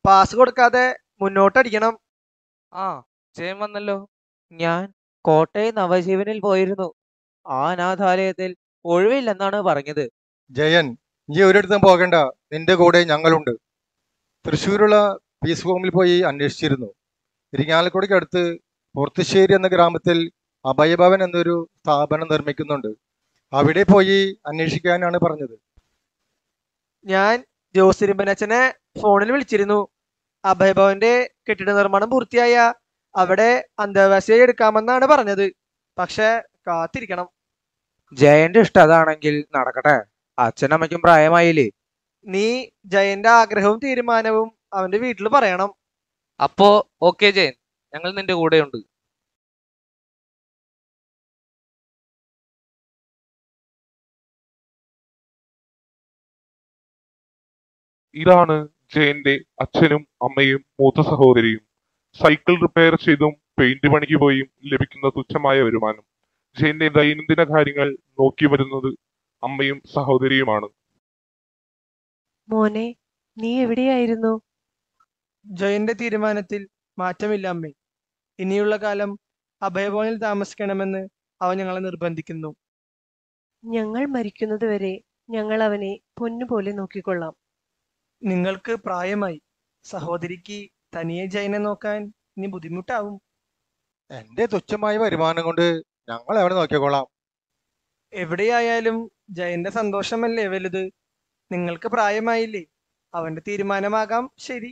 പാസ് കൊടുക്കാതെ മുന്നോട്ടടിക്കണം. ജയൻ വന്നല്ലോ. ഞാൻ കോട്ടയം നവജീവനിൽ പോയിരുന്നു. ആ അനാഥാലയത്തിൽ ഒഴിവില്ലെന്നാണ് പറഞ്ഞത്. ജയൻ, നീ ഒരിടത്തും പോകണ്ട, നിന്റെ കൂടെ ഞങ്ങളുണ്ട്. തൃശ്ശൂരുള്ള പീസ് ഹോമിൽ പോയി അന്വേഷിച്ചിരുന്നു. ഇരിങ്ങാലക്കുടയ്ക്ക് അടുത്ത് പോർത്തുശ്ശേരി എന്ന ഗ്രാമത്തിൽ അഭയഭവൻ എന്നൊരു സ്ഥാപനം നിർമ്മിക്കുന്നുണ്ട്. അവിടെ പോയി അന്വേഷിക്കാനാണ് പറഞ്ഞത്. ഞാൻ ജോസിരിമ്പനച്ഛനെ ഫോണിൽ വിളിച്ചിരുന്നു. അഭയഭവന്റെ കെട്ടിട നിർമ്മാണം പൂർത്തിയായ അവിടെ അന്തേവാസിയായി എടുക്കാമെന്നാണ് പറഞ്ഞത്. പക്ഷെ കാത്തിരിക്കണം. ജയന്റെ ഇഷ്ടം അതാണെങ്കിൽ നടക്കട്ടെ. അച്ഛനമ്മയ്ക്കും പ്രായമായില്ലേ. നീ ജയന്റെ ആഗ്രഹവും തീരുമാനവും അവന്റെ വീട്ടിൽ പറയണം. അപ്പോ ഓക്കെ ജയൻ, ഞങ്ങൾ നിന്റെ കൂടെയുണ്ട്. ഇതാണ് ജയന്റെ അച്ഛനും അമ്മയും മൂത്ത സഹോദരിയും. സൈക്കിൾ റിപ്പയർ ചെയ്തും പെയിന്റ് പണിക്ക് പോയും ലഭിക്കുന്ന തുച്ഛമായ വരുമാനം. ജയന്റെ ദൈനംദിന കാര്യങ്ങൾ നോക്കി വരുന്നത് അമ്മയും സഹോദരിയുമാണ്. മോനെ, നീ എവിടെയായിരുന്നു? ജയന്റെ തീരുമാനത്തിൽ മാറ്റമില്ല അമ്മേ. ഇനിയുള്ള കാലം അഭയഭവനിൽ താമസിക്കണമെന്ന് അവൻ ഞങ്ങളെ നിർബന്ധിക്കുന്നു. ഞങ്ങൾ മരിക്കുന്നത് വരെ ഞങ്ങൾ അവനെ പൊന്നുപോലെ നോക്കിക്കൊള്ളാം. നിങ്ങൾക്ക് പ്രായമായി. സഹോദരിക്ക് തനിയെ ജയനെ നോക്കാൻ ഇനി ബുദ്ധിമുട്ടാവും. എന്റെ തുച്ഛമായ വരുമാനം കൊണ്ട് ഞങ്ങൾ എവിടെ നോക്കിക്കോളാം. എവിടെയായാലും ജയന്റെ സന്തോഷമല്ലേ വലുത്. നിങ്ങൾക്ക് പ്രായമായില്ലേ, അവന്റെ തീരുമാനമാകാം ശരി.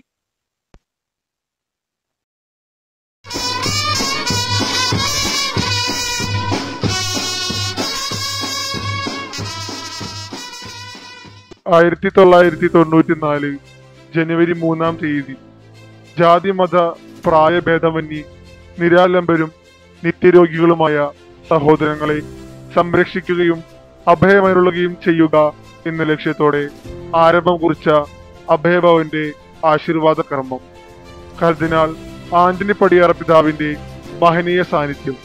ജനുവരി 3-ാം തീയതി ജാതി മത പ്രായഭേദമന്യേ നിരാലംബരും നിത്യരോഗികളുമായ സഹോദരങ്ങളെ സംരക്ഷിക്കുകയും അഭയമരുളുകയും ചെയ്യുക എന്ന ലക്ഷ്യത്തോടെ ആരംഭം കുറിച്ച അഭയഭവന്റെ ആശീർവാദ കർമ്മം കർദിനാൾ ആന്റണി പടിയാറ പിതാവിന്റെ മഹനീയ സാന്നിധ്യം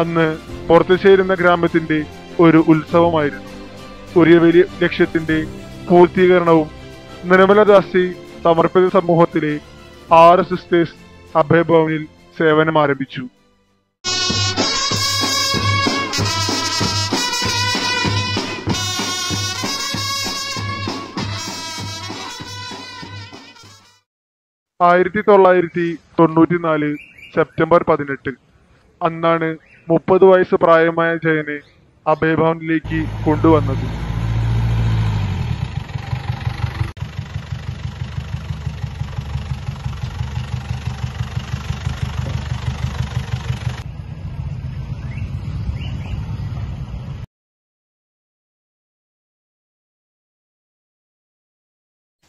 അന്ന് പോർത്തുശ്ശേരി എന്ന ഗ്രാമത്തിന്റെ ഒരു ഉത്സവമായിരുന്നു. ഒരു വലിയ ലക്ഷ്യത്തിന്റെ പൂർത്തീകരണവും നിർമ്മലദാസി സമർപ്പിത സമൂഹത്തിലെ 6 സിസ്റ്റേഴ്സ് അഭയഭവനിൽ സേവനം ആരംഭിച്ചു. സെപ്റ്റംബർ 18 അന്നാണ് 30 വയസ്സ് പ്രായമായ ജയനെ അഭയഭവനിലേക്ക് കൊണ്ടുവന്നത്.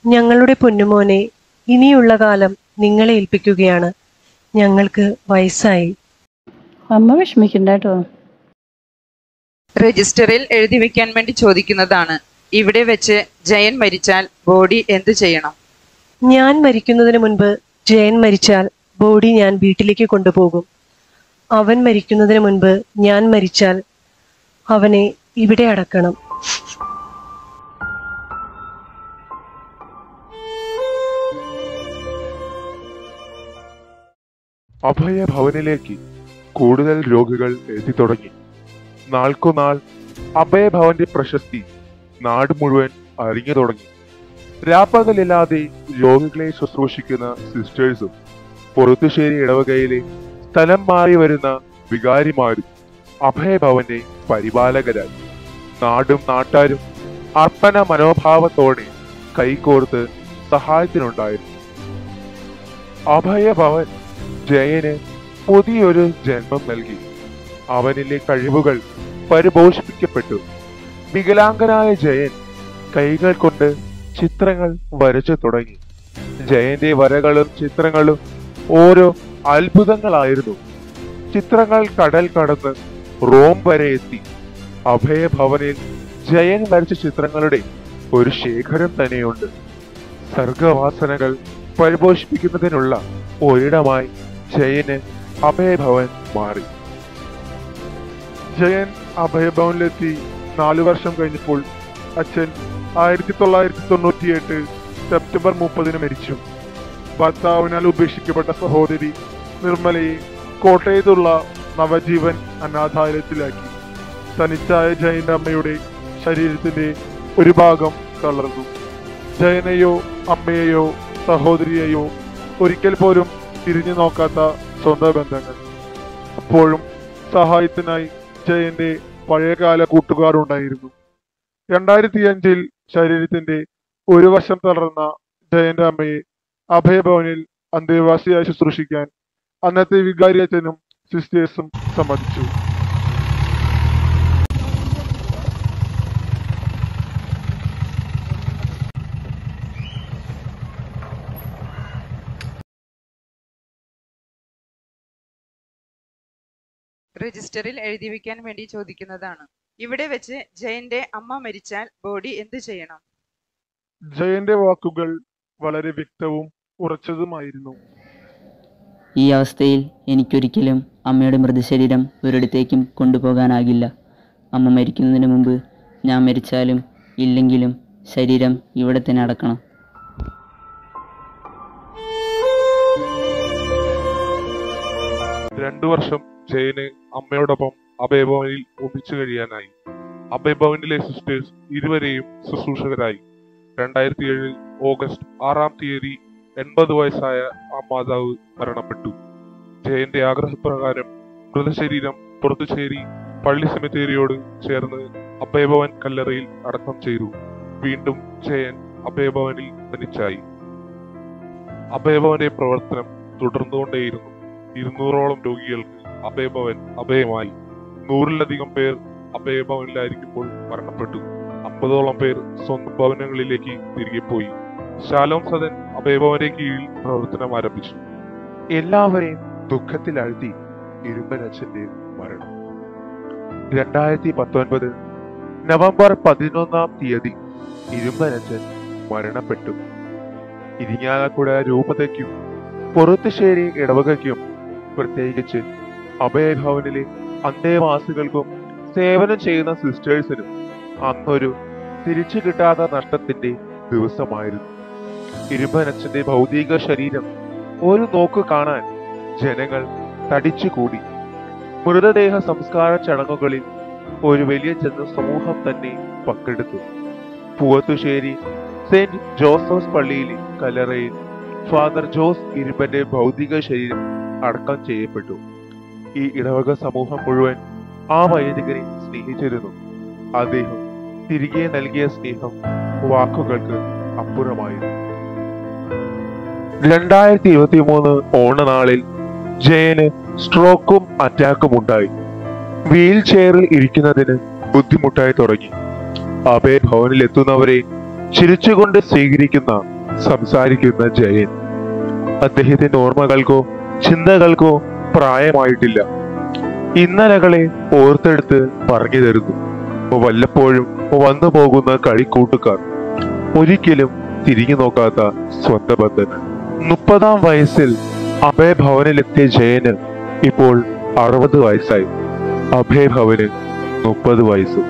ഞങ്ങളുടെ പൊന്നുമോനെ, ഇനിയുള്ള കാലം നിങ്ങളെ ഏൽപ്പിക്കുകയാണ്. ഞങ്ങൾക്ക് വയസ്സായി. അമ്മ വിഷമിക്കണ്ട കേട്ടോ. രജിസ്റ്ററിൽ എഴുതി വെക്കാൻ വേണ്ടി ചോദിക്കുന്നതാണ്. ഇവിടെ വെച്ച് ജയൻ മരിച്ചാൽ ബോഡി എന്ത് ചെയ്യണം? ഞാൻ മരിക്കുന്നതിന് മുൻപ് ജയൻ മരിച്ചാൽ ബോഡി ഞാൻ വീട്ടിലേക്ക് കൊണ്ടുപോകും. അവൻ മരിക്കുന്നതിന് മുൻപ് ഞാൻ മരിച്ചാൽ അവനെ ഇവിടെ അടക്കണം. അഭയഭവനിലേക്ക് കൂടുതൽ രോഗികൾ എത്തിത്തുടങ്ങി. നാൾക്കുനാൾ അഭയഭവന്റെ പ്രശസ്തി നാട് മുഴുവൻ അറിഞ്ഞു തുടങ്ങി. രാപ്പകലില്ലാതെ രോഗികളെ ശുശ്രൂഷിക്കുന്ന സിസ്റ്റേഴ്സും പൊറുത്തുശ്ശേരി ഇടവകയിലെ സ്ഥലം മാറി വരുന്ന വികാരിമാരും അഭയഭവന്റെ പരിപാലകരായി. നാടും നാട്ടാരും അർപ്പണ മനോഭാവത്തോടെ കൈകോർത്ത് സഹായത്തിനുണ്ടായിരുന്നു. അഭയഭവൻ ജയന് പുതിയൊരു ജന്മം നൽകി. അവനിലെ കഴിവുകൾ പരിപോഷിപ്പിക്കപ്പെട്ടു. വികലാംഗനായ ജയൻ കൈകൾ കൊണ്ട് ചിത്രങ്ങൾ വരച്ചു തുടങ്ങി. ജയന്റെ വരകളും ചിത്രങ്ങളും ഓരോ അത്ഭുതങ്ങളായിരുന്നു. ചിത്രങ്ങൾ കടൽ കടന്ന് റോം വരെ എത്തി. അഭയഭവനിൽ ജയൻ വരച്ച ചിത്രങ്ങളുടെ ഒരു ശേഖരം തന്നെയുണ്ട്. സർഗവാസനകൾ പരിപോഷിപ്പിക്കുന്നതിനുള്ള ഒരിടമായി ജയന് അഭയഭവൻ മാറി. ജയൻ അഭയഭവനിലെത്തി 4 വർഷം കഴിഞ്ഞപ്പോൾ അച്ഛൻ 1998 സെപ്റ്റംബർ 30 മരിച്ചു. ഭർത്താവിനാൽ ഉപേക്ഷിക്കപ്പെട്ട സഹോദരി നിർമ്മലയെ കോട്ടയത്തുള്ള നവജീവൻ അനാഥാലയത്തിലാക്കി. തനിച്ചായ ജയന്റെ അമ്മയുടെ ശരീരത്തിന്റെ ഒരു ഭാഗം തളർന്നു. ജയനെയോ അമ്മയെയോ സഹോദരിയെയോ ഒരിക്കൽ പോലും തിരിഞ്ഞു നോക്കാത്ത സ്വന്തം ബന്ധങ്ങൾ. അപ്പോഴും സഹായത്തിനായി ജയന്റെ പഴയകാല കൂട്ടുകാരുണ്ടായിരുന്നു. 2005 ശരീരത്തിന്റെ ഒരു വശം തളർന്ന ജയന്റെ അമ്മയെ അഭയഭവനിൽ അന്തേവാസിയായി ശുശ്രൂഷിക്കാൻ അന്നത്തെ വികാരി അച്ഛനും സിസ്റ്റേഴ്സും സമ്മതിച്ചു. രജിസ്റ്ററിൽ എഴുതി വെക്കാൻ വേണ്ടി ചോദിക്കുന്നതാണ്. ഇവിടെ വെച്ച് ജയന്റെ അമ്മ മരിച്ചാൽ ബോഡി എന്ത് ചെയ്യണം? ജയന്റെ വാക്കുകൾ വളരെ വ്യക്തവും ഉറച്ചതുമായിരുന്നു. ഈ അവസ്ഥയിൽ എനിക്കൊരിക്കലും അമ്മയുടെ മൃതശരീരം ഒരിടത്തേക്കും കൊണ്ടുപോകാനാകില്ല. അമ്മ മരിക്കുന്നതിന് മുമ്പ് ഞാൻ മരിച്ചാലും ഇല്ലെങ്കിലും ശരീരം ഇവിടെ തന്നെ അടക്കണം. രണ്ടു വർഷം ജയന് അമ്മയോടൊപ്പം അഭയഭവനിൽ ഒന്നിച്ചു കഴിയാനായി. അഭയഭവനിലെ സിസ്റ്റേഴ്സ് ഇരുവരെയും ശുശ്രൂഷകരായി. 2007 ഓഗസ്റ്റ് 6 80 വയസ്സായ ആ മാതാവ് മരണപ്പെട്ടു. ജയന്റെ ആഗ്രഹപ്രകാരം മൃതശരീരം പുറത്തുചേരി പള്ളി സെമിത്തേരിയോട് ചേർന്ന് അഭയഭവൻ കല്ലറയിൽ അടക്കം ചെയ്തു. വീണ്ടും ജയൻ അഭയഭവനിൽ തനിച്ചായി. അഭയഭവന്റെ പ്രവർത്തനം തുടർന്നുകൊണ്ടേയിരുന്നു. 200ഓളം രോഗികൾക്ക് അഭയഭവൻ അഭയമായി. 100-ലധികം പേർ അഭയഭവനിലായിരിക്കുമ്പോൾ മരണപ്പെട്ടു. 50ഓളം പേർ സ്വന്തം ഭവനങ്ങളിലേക്ക് തിരികെ പോയി. ശാലോം സദൻ അഭയഭവന്റെ കീഴിൽ പ്രവർത്തനം ആരംഭിച്ചു. എല്ലാവരെയും ദുഃഖത്തിലാഴ്ത്തി ഇരുമ്പനച്ഛന്റെ മരണം. 2019 നവംബർ 11 ഇരുമ്പനച്ഛൻ മരണപ്പെട്ടു. ഇരിങ്ങാലക്കുട രൂപതയ്ക്കും പൊറുത്തുശ്ശേരി ഇടവകയ്ക്കും പ്രത്യേകിച്ച് അഭയഭവനിലെ അന്തേവാസികൾക്കും സേവനം ചെയ്യുന്ന സിസ്റ്റേഴ്സിനും അന്നൊരു തിരിച്ചു കിട്ടാത്ത നഷ്ടത്തിന്റെ ദിവസമായിരുന്നു. ഇരുമ്പനച്ഛന്റെ ഭൗതിക ശരീരം ഒരു നോക്ക് കാണാൻ ജനങ്ങൾ തടിച്ചുകൂടി. മൃതദേഹ സംസ്കാര ചടങ്ങുകളിൽ ഒരു വലിയ ജനസമൂഹം തന്നെ പങ്കെടുത്തു. പൂവത്തുശ്ശേരി സെന്റ് ജോസഫ്സ് പള്ളിയിലെ കല്ലറയിൽ ഫാദർ ജോസ് ഇരുമ്പന്റെ ഭൗതിക ശരീരം അടക്കം ചെയ്യപ്പെട്ടു. ഈ ഇടവക സമൂഹം മുഴുവൻ ആ വൈദികനെ സ്നേഹിച്ചിരുന്നു. അദ്ദേഹം തിരികെ നൽകിയ സ്നേഹം വാക്കുകൾക്ക് അപ്പുറമായിരുന്നു. 2023 ഓണനാളിൽ ജയന് സ്ട്രോക്കും അറ്റാക്കും ഉണ്ടായി. വീൽ ചെയറിൽ ഇരിക്കുന്നതിന് ബുദ്ധിമുട്ടായി തുടങ്ങി. അഭയഭവനിൽ എത്തുന്നവരെ ചിരിച്ചുകൊണ്ട് സ്വീകരിക്കുന്ന സംസാരിക്കുന്ന ജയൻ. അദ്ദേഹത്തിന്റെ ഓർമ്മകൾക്കോ ചിന്തകൾക്കോ പ്രായമായിട്ടില്ല. ഇന്നലകളെ ഓർത്തെടുത്ത് പറഞ്ഞു തരുന്നു. വല്ലപ്പോഴും വന്നു പോകുന്ന കളിക്കൂട്ടുകാർ, ഒരിക്കലും തിരിഞ്ഞു നോക്കാത്ത സ്വന്തം ബന്ധങ്ങൾ. 30-ാം വയസ്സിൽ അഭയഭവനിലെത്തിയ ജയന് ഇപ്പോൾ 60 വയസ്സായി. അഭയഭവന് 30 വയസ്സും.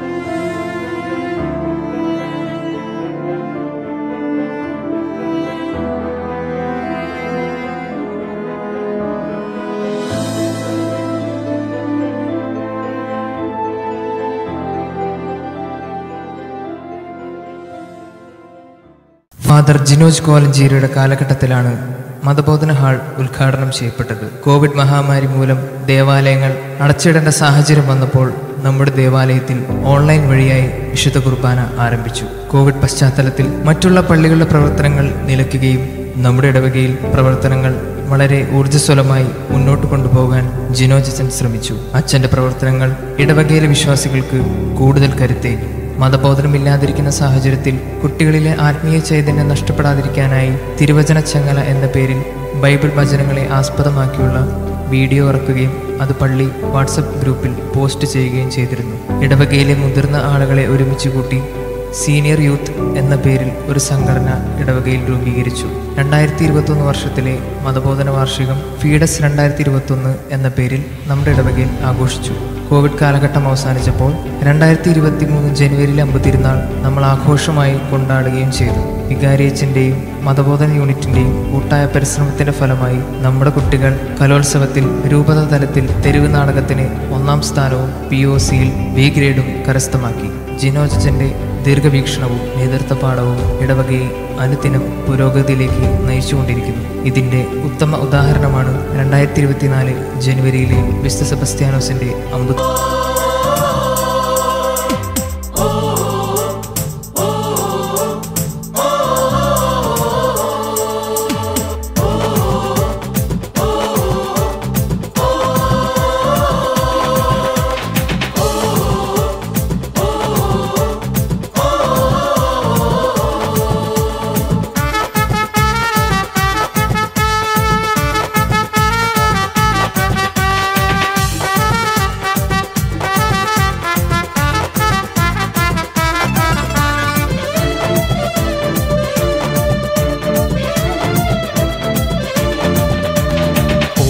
ഫാദർ ജിനോജ് കോലഞ്ചേരിയുടെ കാലഘട്ടത്തിലാണ് മതബോധന ഹാൾ ഉദ്ഘാടനം ചെയ്യപ്പെട്ടത്. കോവിഡ് മഹാമാരി മൂലം ദേവാലയങ്ങൾ അടച്ചിടേണ്ട സാഹചര്യം വന്നപ്പോൾ നമ്മുടെ ദേവാലയത്തിൽ ഓൺലൈൻ വഴിയായി വിശുദ്ധ കുർബാന ആരംഭിച്ചു. കോവിഡ് പശ്ചാത്തലത്തിൽ മറ്റുള്ള പള്ളികളുടെ പ്രവർത്തനങ്ങൾ നിലയ്ക്കുകയും നമ്മുടെ ഇടവകയിൽ പ്രവർത്തനങ്ങൾ വളരെ ഊർജ്ജസ്വലമായി മുന്നോട്ട് കൊണ്ടുപോകാൻ ജിനോജ് അച്ഛൻ ശ്രമിച്ചു. അച്ഛൻ്റെ പ്രവർത്തനങ്ങൾ ഇടവകയിലെ വിശ്വാസികൾക്ക് കൂടുതൽ കരുത്തേകി. മതബോധനമില്ലാതിരിക്കുന്ന സാഹചര്യത്തിൽ കുട്ടികളിലെ ആത്മീയ ചൈതന്യം നഷ്ടപ്പെടാതിരിക്കാനായി തിരുവചന ചങ്ങല എന്ന പേരിൽ ബൈബിൾ വചനങ്ങളെ ആസ്പദമാക്കിയുള്ള വീഡിയോ ഇറക്കുകയും അത് പള്ളി വാട്സപ്പ് ഗ്രൂപ്പിൽ പോസ്റ്റ് ചെയ്യുകയും ചെയ്തിരുന്നു. ഇടവകയിലെ മുതിർന്ന ആളുകളെ ഒരുമിച്ച് കൂട്ടി സീനിയർ യൂത്ത് എന്ന പേരിൽ ഒരു സംഘടന ഇടവകയിൽ രൂപീകരിച്ചു. 2021 വർഷത്തിലെ മതബോധന വാർഷികം ഫീഡസ് 2021 എന്ന പേരിൽ നമ്മുടെ ഇടവകയിൽ ആഘോഷിച്ചു. കോവിഡ് കാലഘട്ടം അവസാനിച്ചപ്പോൾ 2023 ജനുവരിയിലെ അമ്പതിരുന്നാൾ നമ്മൾ ആഘോഷമായി കൊണ്ടാടുകയും ചെയ്തു. വികാരിയച്ഛൻ്റെയും മതബോധന യൂണിറ്റിൻ്റെയും കൂട്ടായ പരിശ്രമത്തിൻ്റെ ഫലമായി നമ്മുടെ കുട്ടികൾ കലോത്സവത്തിൽ രൂപത തലത്തിൽ തെരുവ് നാടകത്തിന് 1ാം സ്ഥാനവും POCയിൽ B ഗ്രേഡും കരസ്ഥമാക്കി. ജിനോജന്റെ ദീർഘവീക്ഷണവും നേതൃത്വപാഠവും ഇടവകയെ അനുദിനം പുരോഗതിയിലേക്ക് നയിച്ചുകൊണ്ടിരിക്കുന്നു. ഇതിൻ്റെ ഉത്തമ ഉദാഹരണമാണ് 2024 ജനുവരിയിലെ വിശുദ്ധ സെബസ്ത്യാനോസിൻ്റെ അമ്പത്.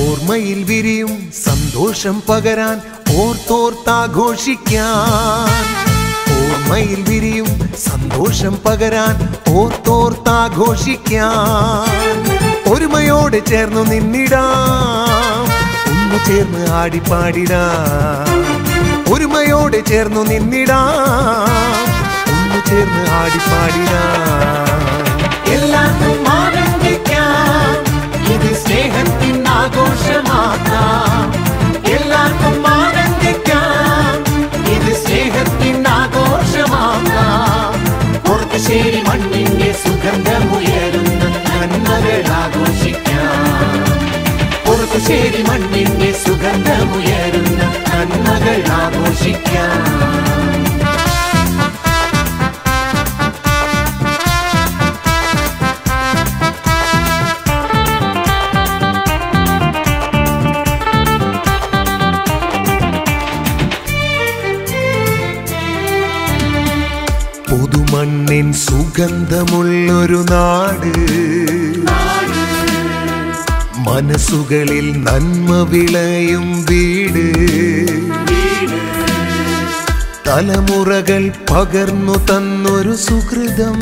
ഓർമ്മയിൽ വിരിയും സന്തോഷം പകരാൻ ഓർത്തോർത്താഘോഷിക്കാൻ. ഓർമ്മയിൽ വിരിയും സന്തോഷം പകരാൻ ഓർത്തോർത്താഘോഷിക്കാൻ. ഒരുമയോടെ ചേർന്നു നിന്നിടാം, ഒന്നു ചേർന്ന് ആടിപ്പാടിടാം. ഒരുമയോടെ ചേർന്നു നിന്നിടാം, ഒന്നു ചേർന്ന് ആടിപ്പാടിടാം. എല്ലാവർക്കും ആനന്ദിക്കാം, ഇത് സ്നേഹത്തിൻ ആഘോഷമാക്കാം. എല്ലാവർക്കും ആനന്ദിക്കാം, ഇത് സ്നേഹത്തിൻ ആഘോഷമാക്കാം. പുറത്തുശേരി മണ്ണിന്റെ സുഗന്ധമുയരുന്ന നന്മകൾ ആഘോഷിക്കാം. പുറത്തുശേരി മണ്ണിന്റെ സുഗന്ധമുയരുന്ന നന്മകൾ ആഘോഷിക്കാം. പുതുമണ്ണിൻ സുഗന്ധമുള്ളൊരു നാട്, മനസ്സുകളിൽ നന്മ വിളയും വീട്. തലമുറകൾ പകർന്നു തന്നൊരു സുഹൃതം,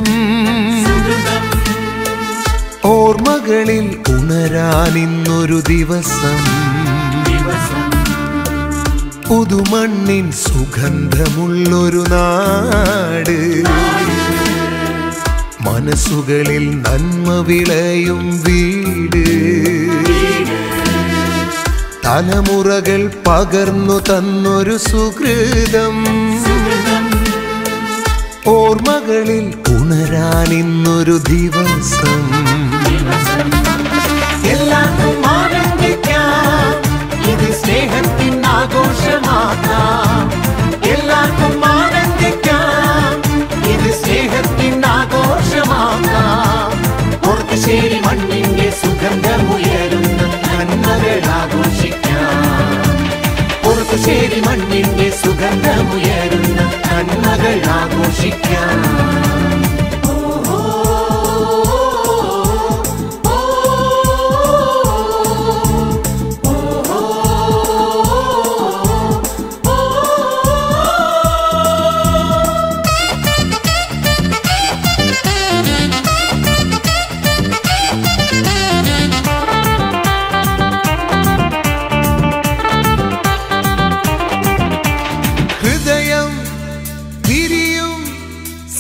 ഓർമ്മകളിൽ ഉണരാനിന്നൊരു ദിവസം. പുതുമണ്ണിൻ സുഗന്ധമുള്ളൊരു നാട്, മനസ്സുകളിൽ നന്മ വിളയും വീട്. തലമുറകൾ പകർന്നു തന്നൊരു സുഹൃതം, ഓർമ്മകളിൽ ഉണരാനിന്നൊരു ദിവസം. എല്ലാവർക്കും ആനന്ദിക്കാം, ഇത് സ്നേഹത്തിൻ ആഘോഷമാക്കാം. എല്ലാവർക്കും ആനന്ദിക്കാം, ഇത് സ്നേഹത്തിൻ ആഘോഷമാക്കാം. പുറത്തുശേരി മണ്ണിന്റെ സുഗന്ധമുയരുന്ന നന്മകൾ ആഘോഷിക്കാം. പുറത്തുശേരി മണ്ണിന്റെ സുഗന്ധമുയരുന്ന നന്മകൾ ആഘോഷിക്കാം.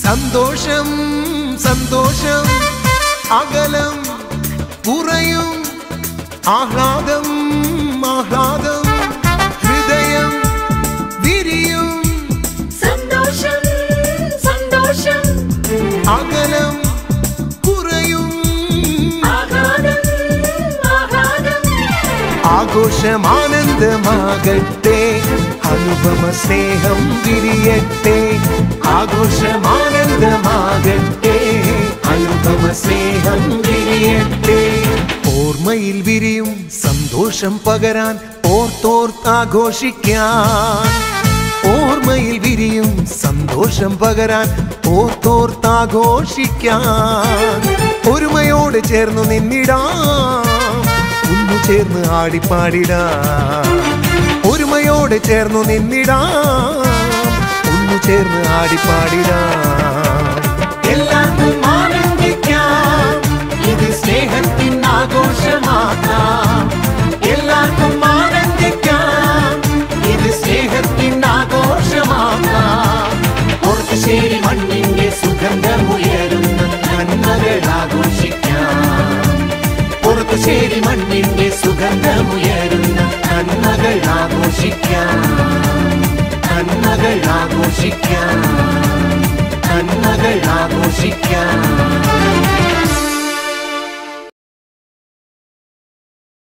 സന്തോഷം സന്തോഷം അകലം കുറയും ആഹ്ലാദം ആഹ്ലാദം ഹൃദയം വിരിയും സന്തോഷം സന്തോഷം അകലം കുറയും ആഹ്ലാദം ആഹ്ലാദം ആഘോഷം ആനന്ദമാകട്ടെ അനുപമ സ്നേഹം വിരിയട്ടെ ആഘോഷം ആനന്ദമാകട്ടെ അനുപമ സ്നേഹം വിരിയട്ടെ ഓർമ്മയിൽ വിരിയും സന്തോഷം പകരാൻ ഓർത്തോർത്താഘോഷിക്കാൻ ഓർമ്മയിൽ വിരിയും സന്തോഷം പകരാൻ ഓർത്തോർത്താഘോഷിക്കാൻ ഒരുമയോട് ചേർന്നു നിന്നിടാം ഒന്നു ചേർന്ന് ആടിപ്പാടിടാം ഒരുമയോട് ചേർന്നു നിന്നിടാം ഒന്നു ചേർന്ന് ആടിപ്പാടിടാം എല്ലാവർക്കും ആനന്ദിക്കാം ഇത് സ്നേഹത്തിൻ ആഘോഷമാക്കാം എല്ലാവർക്കും ആനന്ദിക്കാം ഇത് സ്നേഹത്തിൻ ആഘോഷമാക്കാം പുറത്തുശേരി മണ്ണിന്റെ സുഗന്ധമുയരുന്ന നന്മകൾ ആഘോഷിക്കാം പുറത്തുശേരി മണ്ണിന്റെ സുഗന്ധമുയരുന്ന നന്മകൾ ആഘോഷിക്കാം നന്മകൾ ആഘോഷിക്കാം നന്മകൾ ആഘോഷിക്കാം